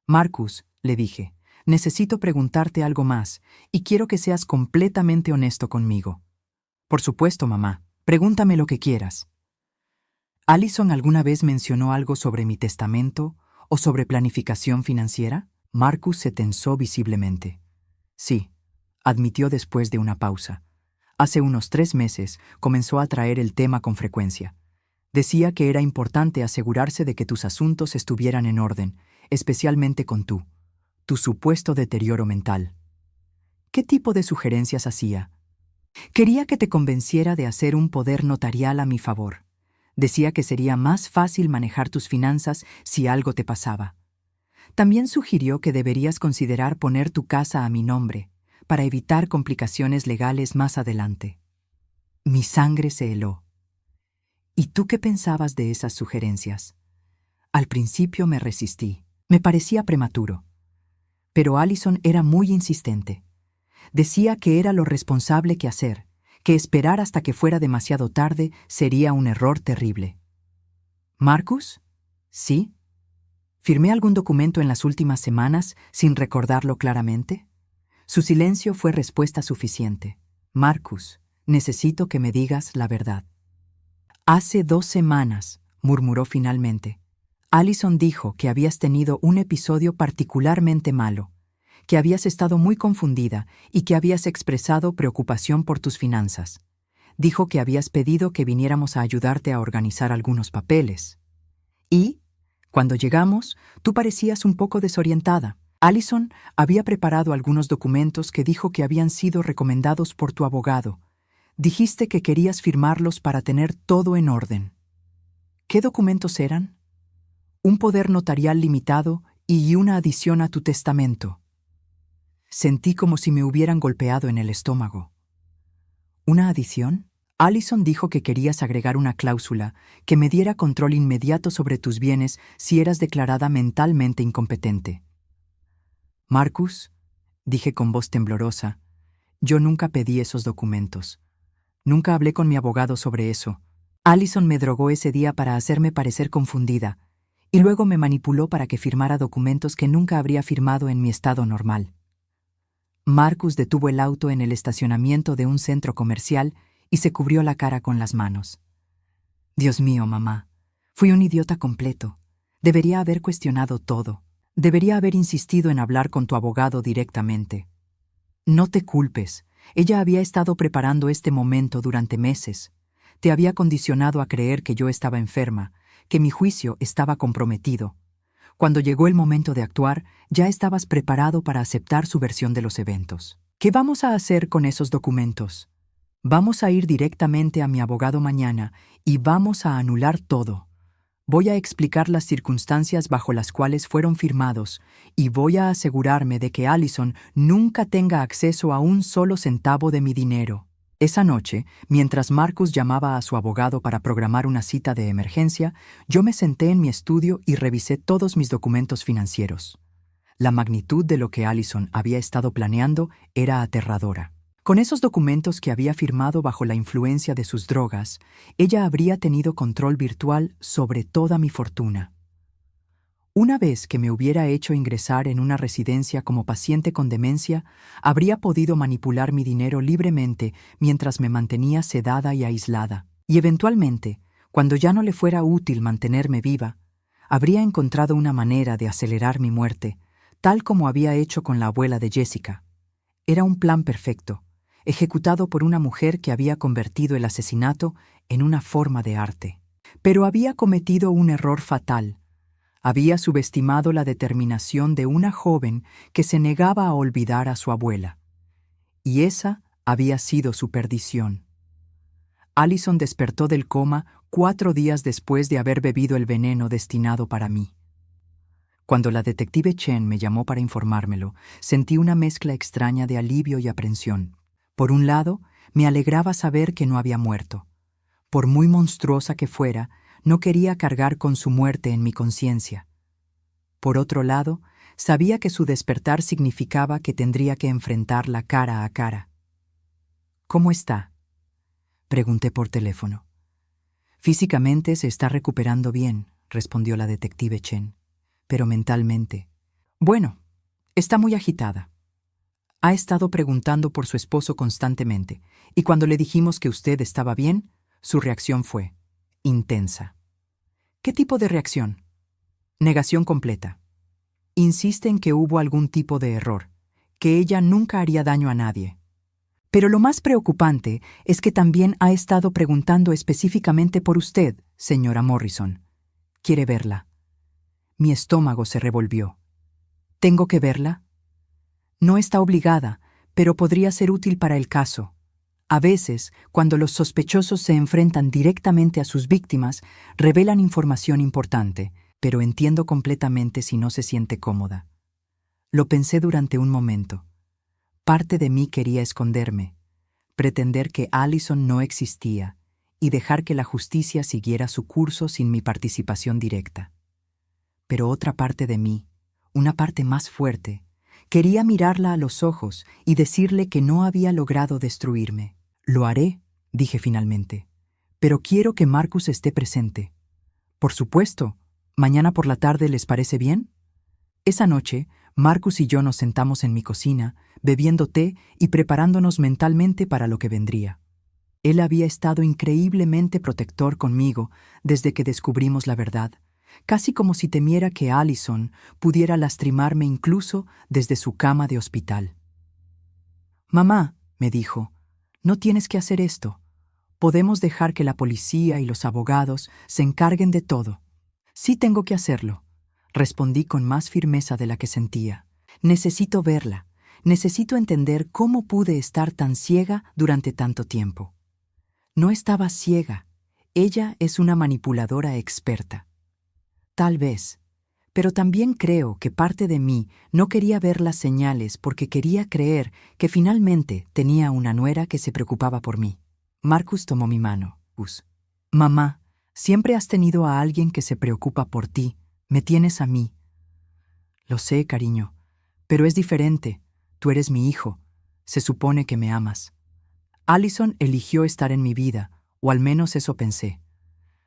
Marcus, le dije, necesito preguntarte algo más y quiero que seas completamente honesto conmigo. Por supuesto, mamá, pregúntame lo que quieras. ¿Allison alguna vez mencionó algo sobre mi testamento o sobre planificación financiera? Marcus se tensó visiblemente. Sí, admitió después de una pausa. Hace unos 3 meses comenzó a traer el tema con frecuencia. Decía que era importante asegurarse de que tus asuntos estuvieran en orden, especialmente con tu supuesto deterioro mental. ¿Qué tipo de sugerencias hacía? Quería que te convenciera de hacer un poder notarial a mi favor. Decía que sería más fácil manejar tus finanzas si algo te pasaba. También sugirió que deberías considerar poner tu casa a mi nombre, para evitar complicaciones legales más adelante. Mi sangre se heló. ¿Y tú qué pensabas de esas sugerencias? Al principio me resistí. Me parecía prematuro. Pero Allison era muy insistente. Decía que era lo responsable que hacer, que esperar hasta que fuera demasiado tarde sería un error terrible. ¿Marcus? ¿Sí? ¿Firmé algún documento en las últimas semanas sin recordarlo claramente? Su silencio fue respuesta suficiente. Marcus, necesito que me digas la verdad. Hace 2 semanas, murmuró finalmente. Allison dijo que habías tenido un episodio particularmente malo, que habías estado muy confundida y que habías expresado preocupación por tus finanzas. Dijo que habías pedido que viniéramos a ayudarte a organizar algunos papeles. Y, cuando llegamos, tú parecías un poco desorientada. Allison había preparado algunos documentos que dijo que habían sido recomendados por tu abogado. Dijiste que querías firmarlos para tener todo en orden. ¿Qué documentos eran? Un poder notarial limitado y una adición a tu testamento. Sentí como si me hubieran golpeado en el estómago. ¿Una adición? Allison dijo que querías agregar una cláusula que me diera control inmediato sobre tus bienes si eras declarada mentalmente incompetente. Marcus, dije con voz temblorosa, yo nunca pedí esos documentos. Nunca hablé con mi abogado sobre eso. Allison me drogó ese día para hacerme parecer confundida, y luego me manipuló para que firmara documentos que nunca habría firmado en mi estado normal. Marcus detuvo el auto en el estacionamiento de un centro comercial y se cubrió la cara con las manos. Dios mío, mamá, fui un idiota completo. Debería haber cuestionado todo. Debería haber insistido en hablar con tu abogado directamente. No te culpes. Ella había estado preparando este momento durante meses. Te había condicionado a creer que yo estaba enferma, que mi juicio estaba comprometido. Cuando llegó el momento de actuar, ya estabas preparado para aceptar su versión de los eventos. ¿Qué vamos a hacer con esos documentos? Vamos a ir directamente a mi abogado mañana y vamos a anular todo. Voy a explicar las circunstancias bajo las cuales fueron firmados y voy a asegurarme de que Allison nunca tenga acceso a un solo centavo de mi dinero. Esa noche, mientras Marcus llamaba a su abogado para programar una cita de emergencia, yo me senté en mi estudio y revisé todos mis documentos financieros. La magnitud de lo que Allison había estado planeando era aterradora. Con esos documentos que había firmado bajo la influencia de sus drogas, ella habría tenido control virtual sobre toda mi fortuna. Una vez que me hubiera hecho ingresar en una residencia como paciente con demencia, habría podido manipular mi dinero libremente mientras me mantenía sedada y aislada. Y eventualmente, cuando ya no le fuera útil mantenerme viva, habría encontrado una manera de acelerar mi muerte, tal como había hecho con la abuela de Jessica. Era un plan perfecto, ejecutado por una mujer que había convertido el asesinato en una forma de arte. Pero había cometido un error fatal. Había subestimado la determinación de una joven que se negaba a olvidar a su abuela. Y esa había sido su perdición. Allison despertó del coma 4 días después de haber bebido el veneno destinado para mí. Cuando la detective Chen me llamó para informármelo, sentí una mezcla extraña de alivio y aprensión. Por un lado, me alegraba saber que no había muerto. Por muy monstruosa que fuera, no quería cargar con su muerte en mi conciencia. Por otro lado, sabía que su despertar significaba que tendría que enfrentarla cara a cara. ¿Cómo está?, pregunté por teléfono. Físicamente se está recuperando bien, respondió la detective Chen, pero mentalmente. Bueno, está muy agitada. Ha estado preguntando por su esposo constantemente, y cuando le dijimos que usted estaba bien, su reacción fue intensa. ¿Qué tipo de reacción? Negación completa. Insiste en que hubo algún tipo de error, que ella nunca haría daño a nadie. Pero lo más preocupante es que también ha estado preguntando específicamente por usted, señora Morrison. ¿Quiere verla? Mi estómago se revolvió. ¿Tengo que verla? No está obligada, pero podría ser útil para el caso. A veces, cuando los sospechosos se enfrentan directamente a sus víctimas, revelan información importante, pero entiendo completamente si no se siente cómoda. Lo pensé durante un momento. Parte de mí quería esconderme, pretender que Allison no existía y dejar que la justicia siguiera su curso sin mi participación directa. Pero otra parte de mí, una parte más fuerte, quería mirarla a los ojos y decirle que no había logrado destruirme. Lo haré, dije finalmente, pero quiero que Marcus esté presente. Por supuesto. ¿Mañana por la tarde les parece bien? Esa noche, Marcus y yo nos sentamos en mi cocina, bebiendo té y preparándonos mentalmente para lo que vendría. Él había estado increíblemente protector conmigo desde que descubrimos la verdad, casi como si temiera que Allison pudiera lastimarme incluso desde su cama de hospital. «Mamá», me dijo, «no tienes que hacer esto. Podemos dejar que la policía y los abogados se encarguen de todo». «Sí tengo que hacerlo», respondí con más firmeza de la que sentía. «Necesito verla. Necesito entender cómo pude estar tan ciega durante tanto tiempo». No estaba ciega. Ella es una manipuladora experta. Tal vez. Pero también creo que parte de mí no quería ver las señales porque quería creer que finalmente tenía una nuera que se preocupaba por mí. Marcus tomó mi mano. «Mamá, siempre has tenido a alguien que se preocupa por ti. Me tienes a mí». «Lo sé, cariño, pero es diferente. Tú eres mi hijo. Se supone que me amas». Allison eligió estar en mi vida, o al menos eso pensé.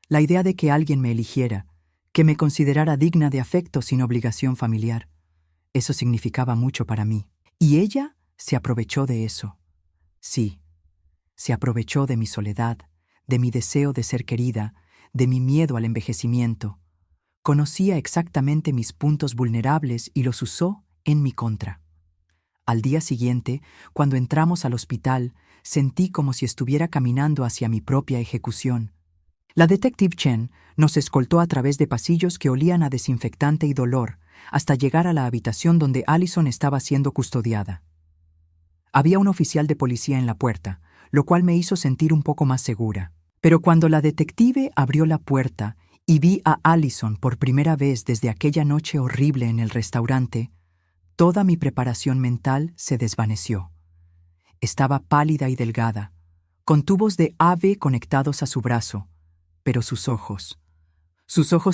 La idea de que alguien me eligiera, que me considerara digna de afecto sin obligación familiar, eso significaba mucho para mí. Y ella Se aprovechó de eso. Sí, se aprovechó de mi soledad, de mi deseo de ser querida, de mi miedo al envejecimiento. Conocía exactamente mis puntos vulnerables y los usó en mi contra. Al día siguiente, cuando entramos al hospital, sentí como si estuviera caminando hacia mi propia ejecución. La detective Chen nos escoltó a través de pasillos que olían a desinfectante y dolor, hasta llegar a la habitación donde Allison estaba siendo custodiada. Había un oficial de policía en la puerta, lo cual me hizo sentir un poco más segura. Pero cuando la detective abrió la puerta y vi a Allison por primera vez desde aquella noche horrible en el restaurante, toda mi preparación mental se desvaneció. Estaba pálida y delgada, con tubos de ave conectados a su brazo, pero sus ojos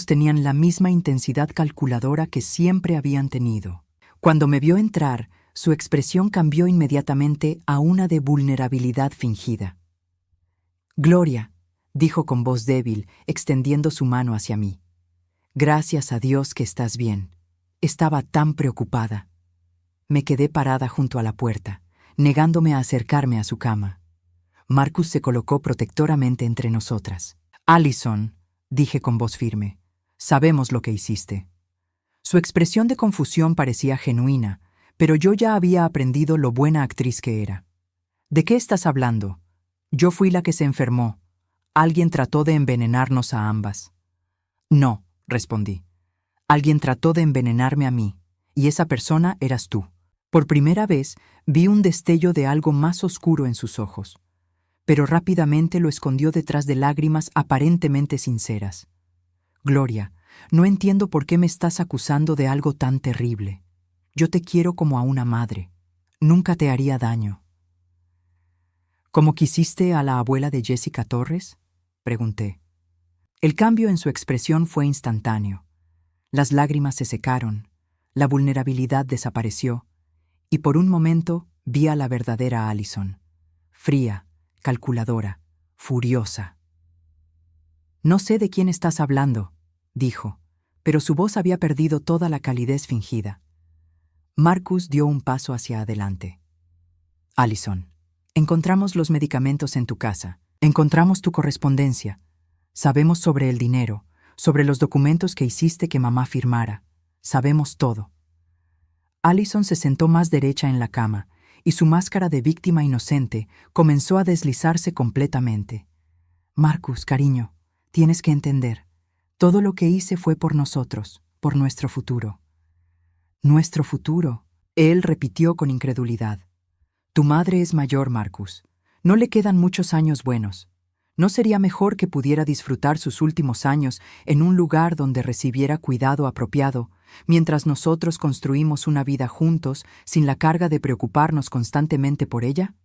tenían la misma intensidad calculadora que siempre habían tenido. Cuando me vio entrar, su expresión cambió inmediatamente a una de vulnerabilidad fingida. «Gloria», dijo con voz débil, extendiendo su mano hacia mí. «Gracias a Dios que estás bien. Estaba tan preocupada». Me quedé parada junto a la puerta, negándome a acercarme a su cama. Marcus se colocó protectoramente entre nosotras. «Allison», dije con voz firme, «sabemos lo que hiciste». Su expresión de confusión parecía genuina, pero yo ya había aprendido lo buena actriz que era. «¿De qué estás hablando? Yo fui la que se enfermó. Alguien trató de envenenarnos a ambas». «No», respondí. «Alguien trató de envenenarme a mí, y esa persona eras tú». Por primera vez vi un destello de algo más oscuro en sus ojos, pero rápidamente lo escondió detrás de lágrimas aparentemente sinceras. «Gloria, no entiendo por qué me estás acusando de algo tan terrible. Yo te quiero como a una madre. Nunca te haría daño». «¿Cómo quisiste a la abuela de Jessica Torres?», pregunté. El cambio en su expresión fue instantáneo. Las lágrimas se secaron, la vulnerabilidad desapareció, y por un momento vi a la verdadera Allison, fría, calculadora, furiosa. «No sé de quién estás hablando», dijo, pero su voz había perdido toda la calidez fingida. Marcus dio un paso hacia adelante. «Allison, encontramos los medicamentos en tu casa, encontramos tu correspondencia, sabemos sobre el dinero, sobre los documentos que hiciste que mamá firmara, sabemos todo». Allison se sentó más derecha en la cama, y su máscara de víctima inocente comenzó a deslizarse completamente. «Marcus, cariño, tienes que entender. Todo lo que hice fue por nosotros, por nuestro futuro». «¿Nuestro futuro?», él repitió con incredulidad. «Tu madre es mayor, Marcus. No le quedan muchos años buenos. ¿No sería mejor que pudiera disfrutar sus últimos años en un lugar donde recibiera cuidado apropiado, mientras nosotros construimos una vida juntos sin la carga de preocuparnos constantemente por ella?»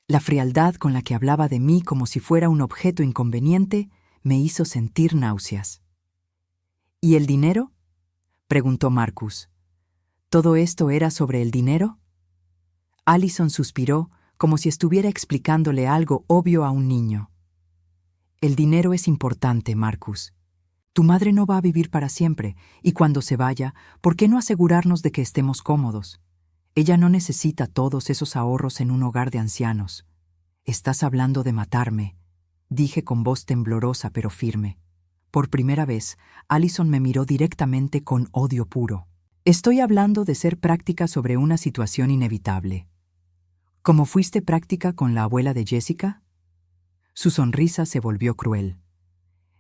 La frialdad con la que hablaba de mí como si fuera un objeto inconveniente me hizo sentir náuseas. «¿Y el dinero?», preguntó Marcus. «¿Todo esto era sobre el dinero?». Allison suspiró como si estuviera explicándole algo obvio a un niño. «El dinero es importante, Marcus. Tu madre no va a vivir para siempre, y cuando se vaya, ¿por qué no asegurarnos de que estemos cómodos? Ella no necesita todos esos ahorros en un hogar de ancianos». «Estás hablando de matarme», dije con voz temblorosa pero firme. Por primera vez, Allison me miró directamente con odio puro. «Estoy hablando de ser práctica sobre una situación inevitable. ¿Cómo fuiste práctica con la abuela de Jessica?». Su sonrisa se volvió cruel.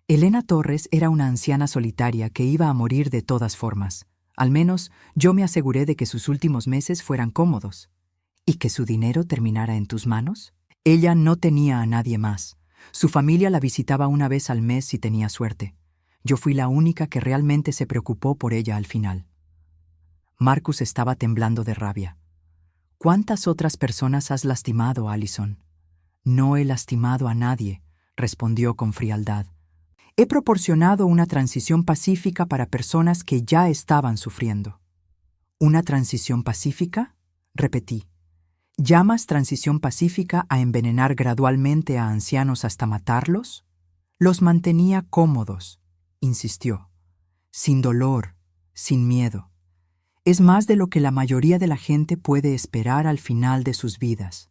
Elena Torres era una anciana solitaria que iba a morir de todas formas. Al menos yo me aseguré de que sus últimos meses fueran cómodos. ¿Y que su dinero terminara en tus manos? Ella no tenía a nadie más. Su familia la visitaba una vez al mes si tenía suerte. Yo fui la única que realmente se preocupó por ella al final. Marcus estaba temblando de rabia. «¿Cuántas otras personas has lastimado, Allison?». «No he lastimado a nadie», respondió con frialdad. «He proporcionado una transición pacífica para personas que ya estaban sufriendo». «¿Una transición pacífica?», repetí. «¿Llamas transición pacífica a envenenar gradualmente a ancianos hasta matarlos?». «Los mantenía cómodos», insistió. «Sin dolor, sin miedo. Es más de lo que la mayoría de la gente puede esperar al final de sus vidas.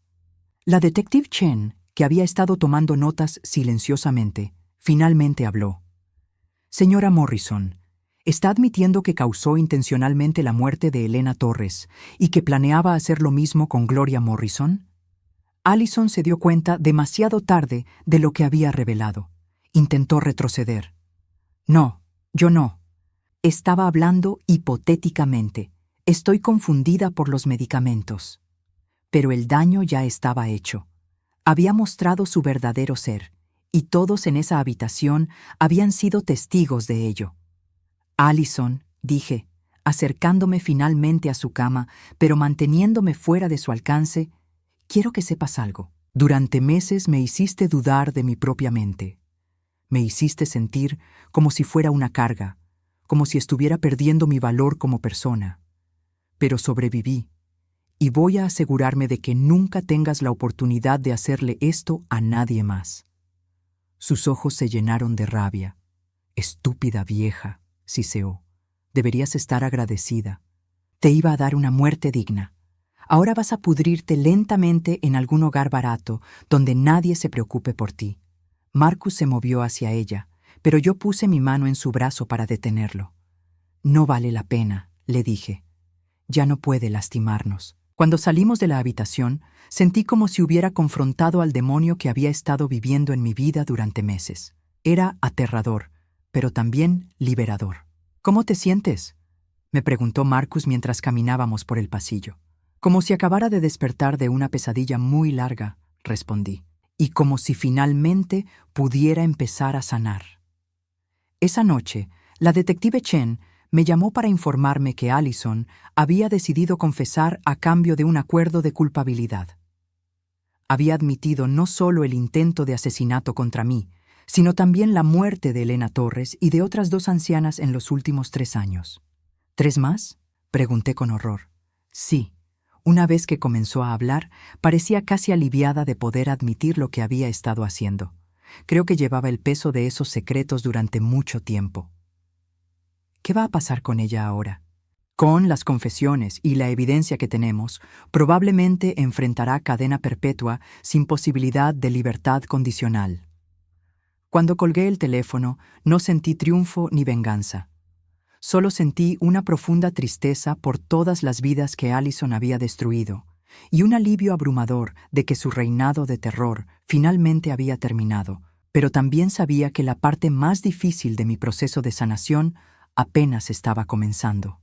La detective Chen, que había estado tomando notas silenciosamente, finalmente habló. Señora Morrison, ¿está admitiendo que causó intencionalmente la muerte de Elena Torres y que planeaba hacer lo mismo con Gloria Morrison? Allison se dio cuenta demasiado tarde de lo que había revelado. Intentó retroceder. No, yo no. Estaba hablando hipotéticamente. Estoy confundida por los medicamentos. Pero el daño ya estaba hecho. Había mostrado su verdadero ser, y todos en esa habitación habían sido testigos de ello. Allison, dije, acercándome finalmente a su cama, pero manteniéndome fuera de su alcance, quiero que sepas algo. Durante meses me hiciste dudar de mi propia mente. Me hiciste sentir como si fuera una carga, como si estuviera perdiendo mi valor como persona. Pero sobreviví, y voy a asegurarme de que nunca tengas la oportunidad de hacerle esto a nadie más. Sus ojos se llenaron de rabia. Estúpida vieja, siseó. Deberías estar agradecida. Te iba a dar una muerte digna. Ahora vas a pudrirte lentamente en algún hogar barato donde nadie se preocupe por ti. Marcus se movió hacia ella, pero yo puse mi mano en su brazo para detenerlo. No vale la pena, le dije. Ya no puede lastimarnos. Cuando salimos de la habitación, sentí como si hubiera confrontado al demonio que había estado viviendo en mi vida durante meses. Era aterrador, pero también liberador. ¿Cómo te sientes?, me preguntó Marcus mientras caminábamos por el pasillo. Como si acabara de despertar de una pesadilla muy larga, respondí, y como si finalmente pudiera empezar a sanar. Esa noche, la detective Chen me llamó para informarme que Allison había decidido confesar a cambio de un acuerdo de culpabilidad. Había admitido no solo el intento de asesinato contra mí, sino también la muerte de Elena Torres y de otras 2 ancianas en los últimos 3 años. ¿3 más?, pregunté con horror. Sí. Una vez que comenzó a hablar, parecía casi aliviada de poder admitir lo que había estado haciendo. Creo que llevaba el peso de esos secretos durante mucho tiempo. ¿Qué va a pasar con ella ahora? Con las confesiones y la evidencia que tenemos, probablemente enfrentará cadena perpetua sin posibilidad de libertad condicional. Cuando colgué el teléfono, no sentí triunfo ni venganza. Solo sentí una profunda tristeza por todas las vidas que Allison había destruido y un alivio abrumador de que su reinado de terror finalmente había terminado, pero también sabía que la parte más difícil de mi proceso de sanación apenas estaba comenzando.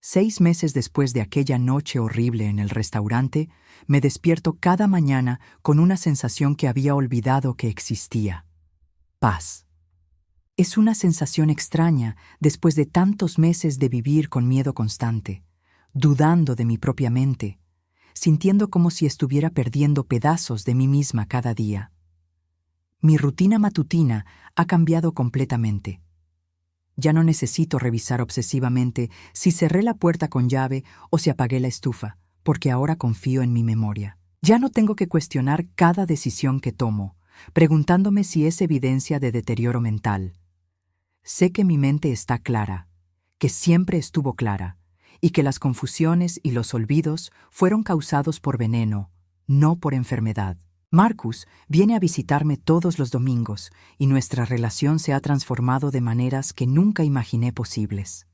6 meses después de aquella noche horrible en el restaurante, me despierto cada mañana con una sensación que había olvidado que existía: paz. Es una sensación extraña después de tantos meses de vivir con miedo constante, dudando de mi propia mente, sintiendo como si estuviera perdiendo pedazos de mí misma cada día. Mi rutina matutina ha cambiado completamente. Ya no necesito revisar obsesivamente si cerré la puerta con llave o si apagué la estufa, porque ahora confío en mi memoria. Ya no tengo que cuestionar cada decisión que tomo, preguntándome si es evidencia de deterioro mental. Sé que mi mente está clara, que siempre estuvo clara, y que las confusiones y los olvidos fueron causados por veneno, no por enfermedad. Marcus viene a visitarme todos los domingos y nuestra relación se ha transformado de maneras que nunca imaginé posibles.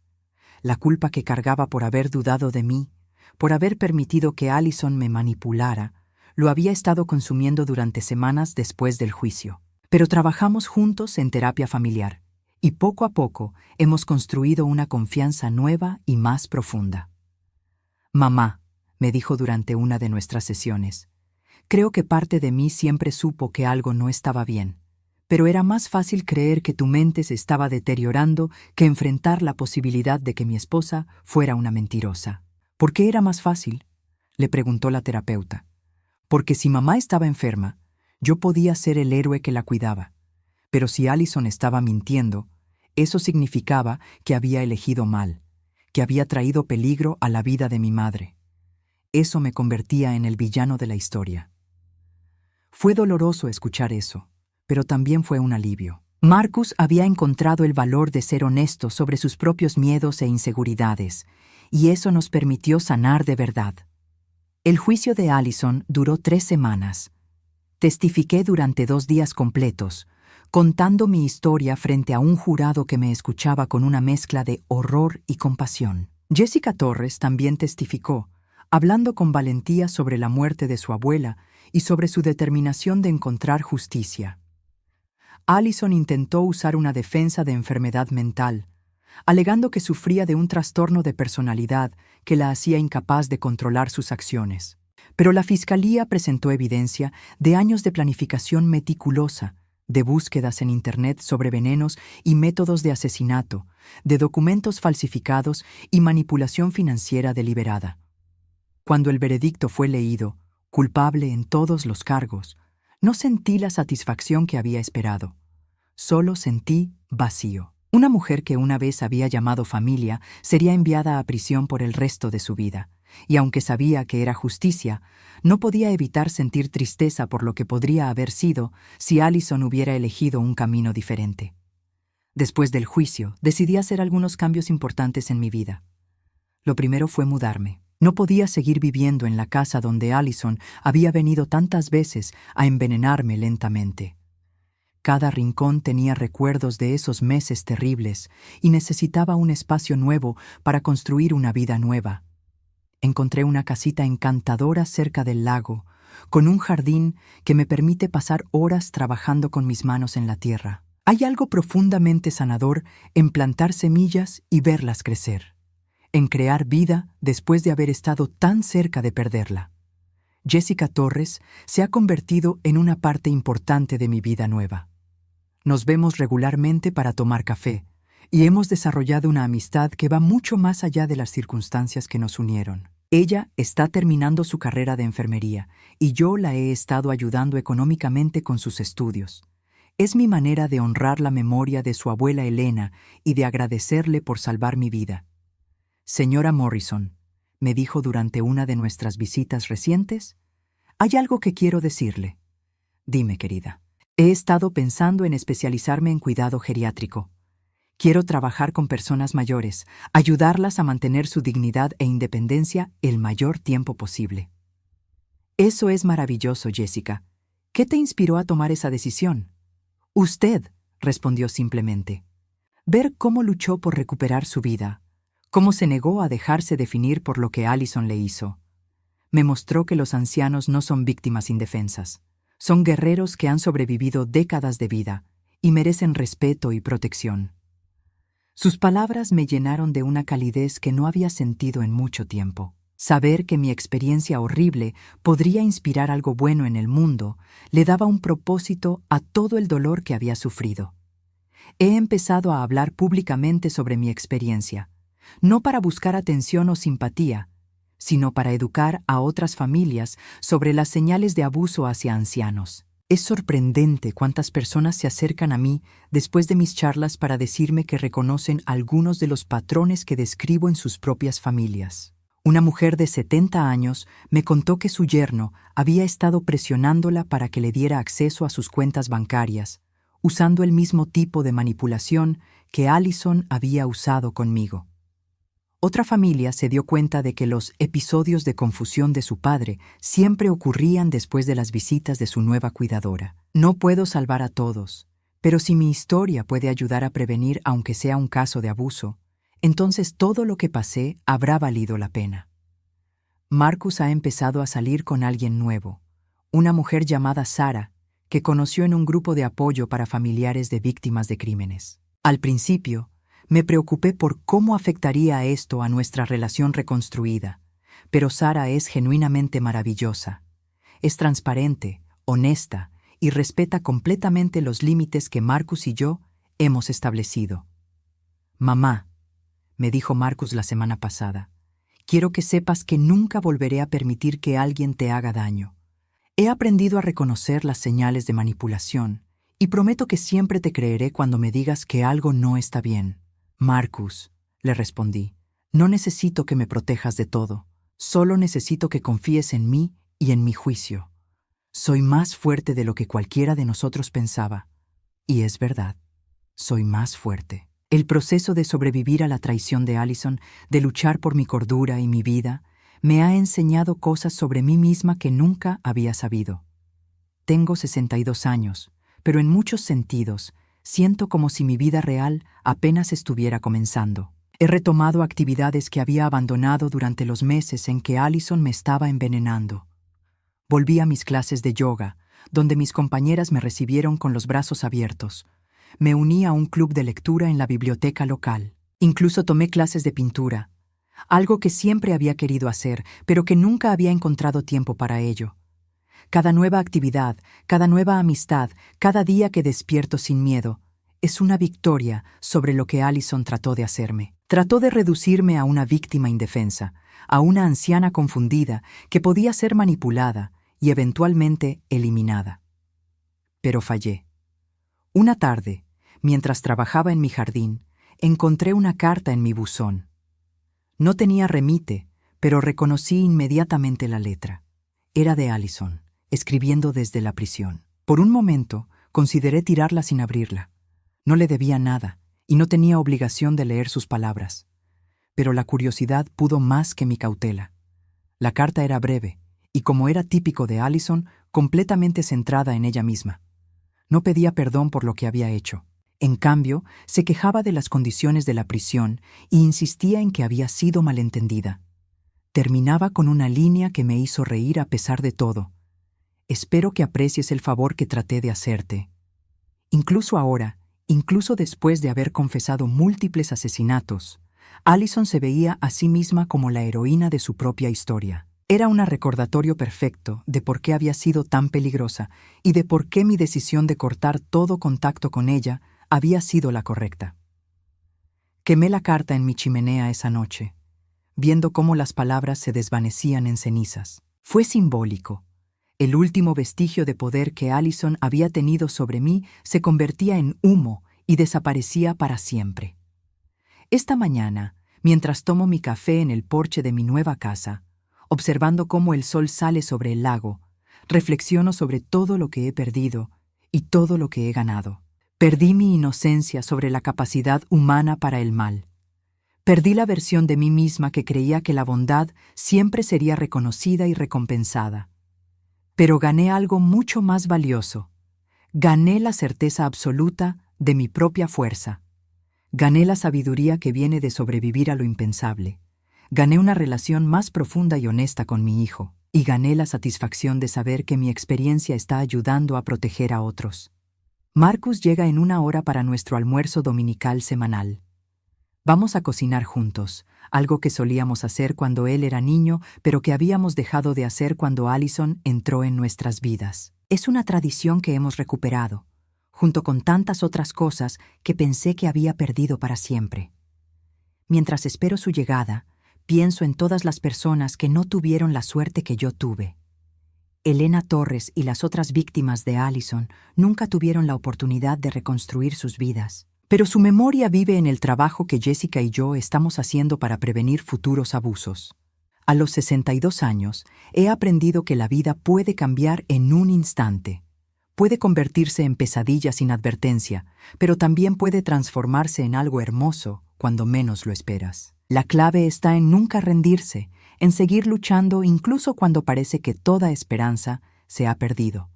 La culpa que cargaba por haber dudado de mí, por haber permitido que Allison me manipulara, lo había estado consumiendo durante semanas después del juicio. Pero trabajamos juntos en terapia familiar y poco a poco hemos construido una confianza nueva y más profunda. «Mamá», me dijo durante una de nuestras sesiones, «creo que parte de mí siempre supo que algo no estaba bien, pero era más fácil creer que tu mente se estaba deteriorando que enfrentar la posibilidad de que mi esposa fuera una mentirosa». «¿Por qué era más fácil?», le preguntó la terapeuta. «Porque si mamá estaba enferma, yo podía ser el héroe que la cuidaba. Pero si Allison estaba mintiendo, eso significaba que había elegido mal, que había traído peligro a la vida de mi madre. Eso me convertía en el villano de la historia». Fue doloroso escuchar eso, pero también fue un alivio. Marcus había encontrado el valor de ser honesto sobre sus propios miedos e inseguridades, y eso nos permitió sanar de verdad. El juicio de Allison duró 3 semanas. Testifiqué durante 2 días completos, contando mi historia frente a un jurado que me escuchaba con una mezcla de horror y compasión. Jessica Torres también testificó, hablando con valentía sobre la muerte de su abuela y sobre su determinación de encontrar justicia. Allison intentó usar una defensa de enfermedad mental, alegando que sufría de un trastorno de personalidad que la hacía incapaz de controlar sus acciones. Pero la Fiscalía presentó evidencia de años de planificación meticulosa, de búsquedas en Internet sobre venenos y métodos de asesinato, de documentos falsificados y manipulación financiera deliberada. Cuando el veredicto fue leído, culpable en todos los cargos, no sentí la satisfacción que había esperado. Solo sentí vacío. Una mujer que una vez había llamado familia sería enviada a prisión por el resto de su vida, y aunque sabía que era justicia, no podía evitar sentir tristeza por lo que podría haber sido si Allison hubiera elegido un camino diferente. Después del juicio, decidí hacer algunos cambios importantes en mi vida. Lo primero fue mudarme. No podía seguir viviendo en la casa donde Allison había venido tantas veces a envenenarme lentamente. Cada rincón tenía recuerdos de esos meses terribles y necesitaba un espacio nuevo para construir una vida nueva. Encontré una casita encantadora cerca del lago, con un jardín que me permite pasar horas trabajando con mis manos en la tierra. Hay algo profundamente sanador en plantar semillas y verlas crecer, en crear vida después de haber estado tan cerca de perderla. Jessica Torres se ha convertido en una parte importante de mi vida nueva. Nos vemos regularmente para tomar café, y hemos desarrollado una amistad que va mucho más allá de las circunstancias que nos unieron. Ella está terminando su carrera de enfermería, y yo la he estado ayudando económicamente con sus estudios. Es mi manera de honrar la memoria de su abuela Elena y de agradecerle por salvar mi vida. Señora Morrison, me dijo durante una de nuestras visitas recientes, hay algo que quiero decirle. Dime, querida. He estado pensando en especializarme en cuidado geriátrico. Quiero trabajar con personas mayores, ayudarlas a mantener su dignidad e independencia el mayor tiempo posible. Eso es maravilloso, Jessica. ¿Qué te inspiró a tomar esa decisión? Usted, respondió simplemente. Ver cómo luchó por recuperar su vida, cómo se negó a dejarse definir por lo que Allison le hizo. Me mostró que los ancianos no son víctimas indefensas. Son guerreros que han sobrevivido décadas de vida y merecen respeto y protección. Sus palabras me llenaron de una calidez que no había sentido en mucho tiempo. Saber que mi experiencia horrible podría inspirar algo bueno en el mundo le daba un propósito a todo el dolor que había sufrido. He empezado a hablar públicamente sobre mi experiencia, no para buscar atención o simpatía, sino para educar a otras familias sobre las señales de abuso hacia ancianos. Es sorprendente cuántas personas se acercan a mí después de mis charlas para decirme que reconocen algunos de los patrones que describo en sus propias familias. Una mujer de 70 años me contó que su yerno había estado presionándola para que le diera acceso a sus cuentas bancarias, usando el mismo tipo de manipulación que Allison había usado conmigo. Otra familia se dio cuenta de que los episodios de confusión de su padre siempre ocurrían después de las visitas de su nueva cuidadora. No puedo salvar a todos, pero si mi historia puede ayudar a prevenir aunque sea un caso de abuso, entonces todo lo que pasé habrá valido la pena. Marcus ha empezado a salir con alguien nuevo, una mujer llamada Sara, que conoció en un grupo de apoyo para familiares de víctimas de crímenes. Al principio, me preocupé por cómo afectaría esto a nuestra relación reconstruida, pero Sara es genuinamente maravillosa. Es transparente, honesta y respeta completamente los límites que Marcus y yo hemos establecido. Mamá, me dijo Marcus la semana pasada, quiero que sepas que nunca volveré a permitir que alguien te haga daño. He aprendido a reconocer las señales de manipulación y prometo que siempre te creeré cuando me digas que algo no está bien. Marcus, le respondí, no necesito que me protejas de todo, solo necesito que confíes en mí y en mi juicio. Soy más fuerte de lo que cualquiera de nosotros pensaba. Y es verdad, soy más fuerte. El proceso de sobrevivir a la traición de Allison, de luchar por mi cordura y mi vida, me ha enseñado cosas sobre mí misma que nunca había sabido. Tengo 62 años, pero en muchos sentidos siento como si mi vida real apenas estuviera comenzando. He retomado actividades que había abandonado durante los meses en que Allison me estaba envenenando. Volví a mis clases de yoga, donde mis compañeras me recibieron con los brazos abiertos. Me uní a un club de lectura en la biblioteca local. Incluso tomé clases de pintura, algo que siempre había querido hacer, pero que nunca había encontrado tiempo para ello. Cada nueva actividad, cada nueva amistad, cada día que despierto sin miedo, es una victoria sobre lo que Allison trató de hacerme. Trató de reducirme a una víctima indefensa, a una anciana confundida que podía ser manipulada y eventualmente eliminada. Pero fallé. Una tarde, mientras trabajaba en mi jardín, encontré una carta en mi buzón. No tenía remite, pero reconocí inmediatamente la letra. Era de Allison, escribiendo desde la prisión. Por un momento, consideré tirarla sin abrirla. No le debía nada, y no tenía obligación de leer sus palabras. Pero la curiosidad pudo más que mi cautela. La carta era breve, y como era típico de Allison, completamente centrada en ella misma. No pedía perdón por lo que había hecho. En cambio, se quejaba de las condiciones de la prisión e insistía en que había sido malentendida. Terminaba con una línea que me hizo reír a pesar de todo. Espero que aprecies el favor que traté de hacerte. Incluso ahora, incluso después de haber confesado múltiples asesinatos, Allison se veía a sí misma como la heroína de su propia historia. Era un recordatorio perfecto de por qué había sido tan peligrosa y de por qué mi decisión de cortar todo contacto con ella había sido la correcta. Quemé la carta en mi chimenea esa noche, viendo cómo las palabras se desvanecían en cenizas. Fue simbólico. El último vestigio de poder que Allison había tenido sobre mí se convertía en humo y desaparecía para siempre. Esta mañana, mientras tomo mi café en el porche de mi nueva casa, observando cómo el sol sale sobre el lago, reflexiono sobre todo lo que he perdido y todo lo que he ganado. Perdí mi inocencia sobre la capacidad humana para el mal. Perdí la versión de mí misma que creía que la bondad siempre sería reconocida y recompensada. Pero gané algo mucho más valioso. Gané la certeza absoluta de mi propia fuerza. Gané la sabiduría que viene de sobrevivir a lo impensable. Gané una relación más profunda y honesta con mi hijo. Y gané la satisfacción de saber que mi experiencia está ayudando a proteger a otros. Marcus llega en 1 hora para nuestro almuerzo dominical semanal. Vamos a cocinar juntos, algo que solíamos hacer cuando él era niño, pero que habíamos dejado de hacer cuando Allison entró en nuestras vidas. Es una tradición que hemos recuperado, junto con tantas otras cosas que pensé que había perdido para siempre. Mientras espero su llegada, pienso en todas las personas que no tuvieron la suerte que yo tuve. Elena Torres y las otras víctimas de Allison nunca tuvieron la oportunidad de reconstruir sus vidas. Pero su memoria vive en el trabajo que Jessica y yo estamos haciendo para prevenir futuros abusos. A los 62 años, he aprendido que la vida puede cambiar en un instante. Puede convertirse en pesadilla sin advertencia, pero también puede transformarse en algo hermoso cuando menos lo esperas. La clave está en nunca rendirse, en seguir luchando incluso cuando parece que toda esperanza se ha perdido.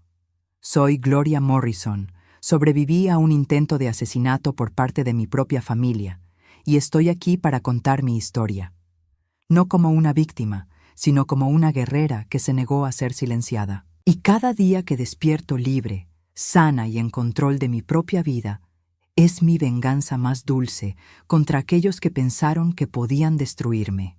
Soy Gloria Morrison. Sobreviví a un intento de asesinato por parte de mi propia familia, y estoy aquí para contar mi historia. No como una víctima, sino como una guerrera que se negó a ser silenciada. Y cada día que despierto libre, sana y en control de mi propia vida, es mi venganza más dulce contra aquellos que pensaron que podían destruirme.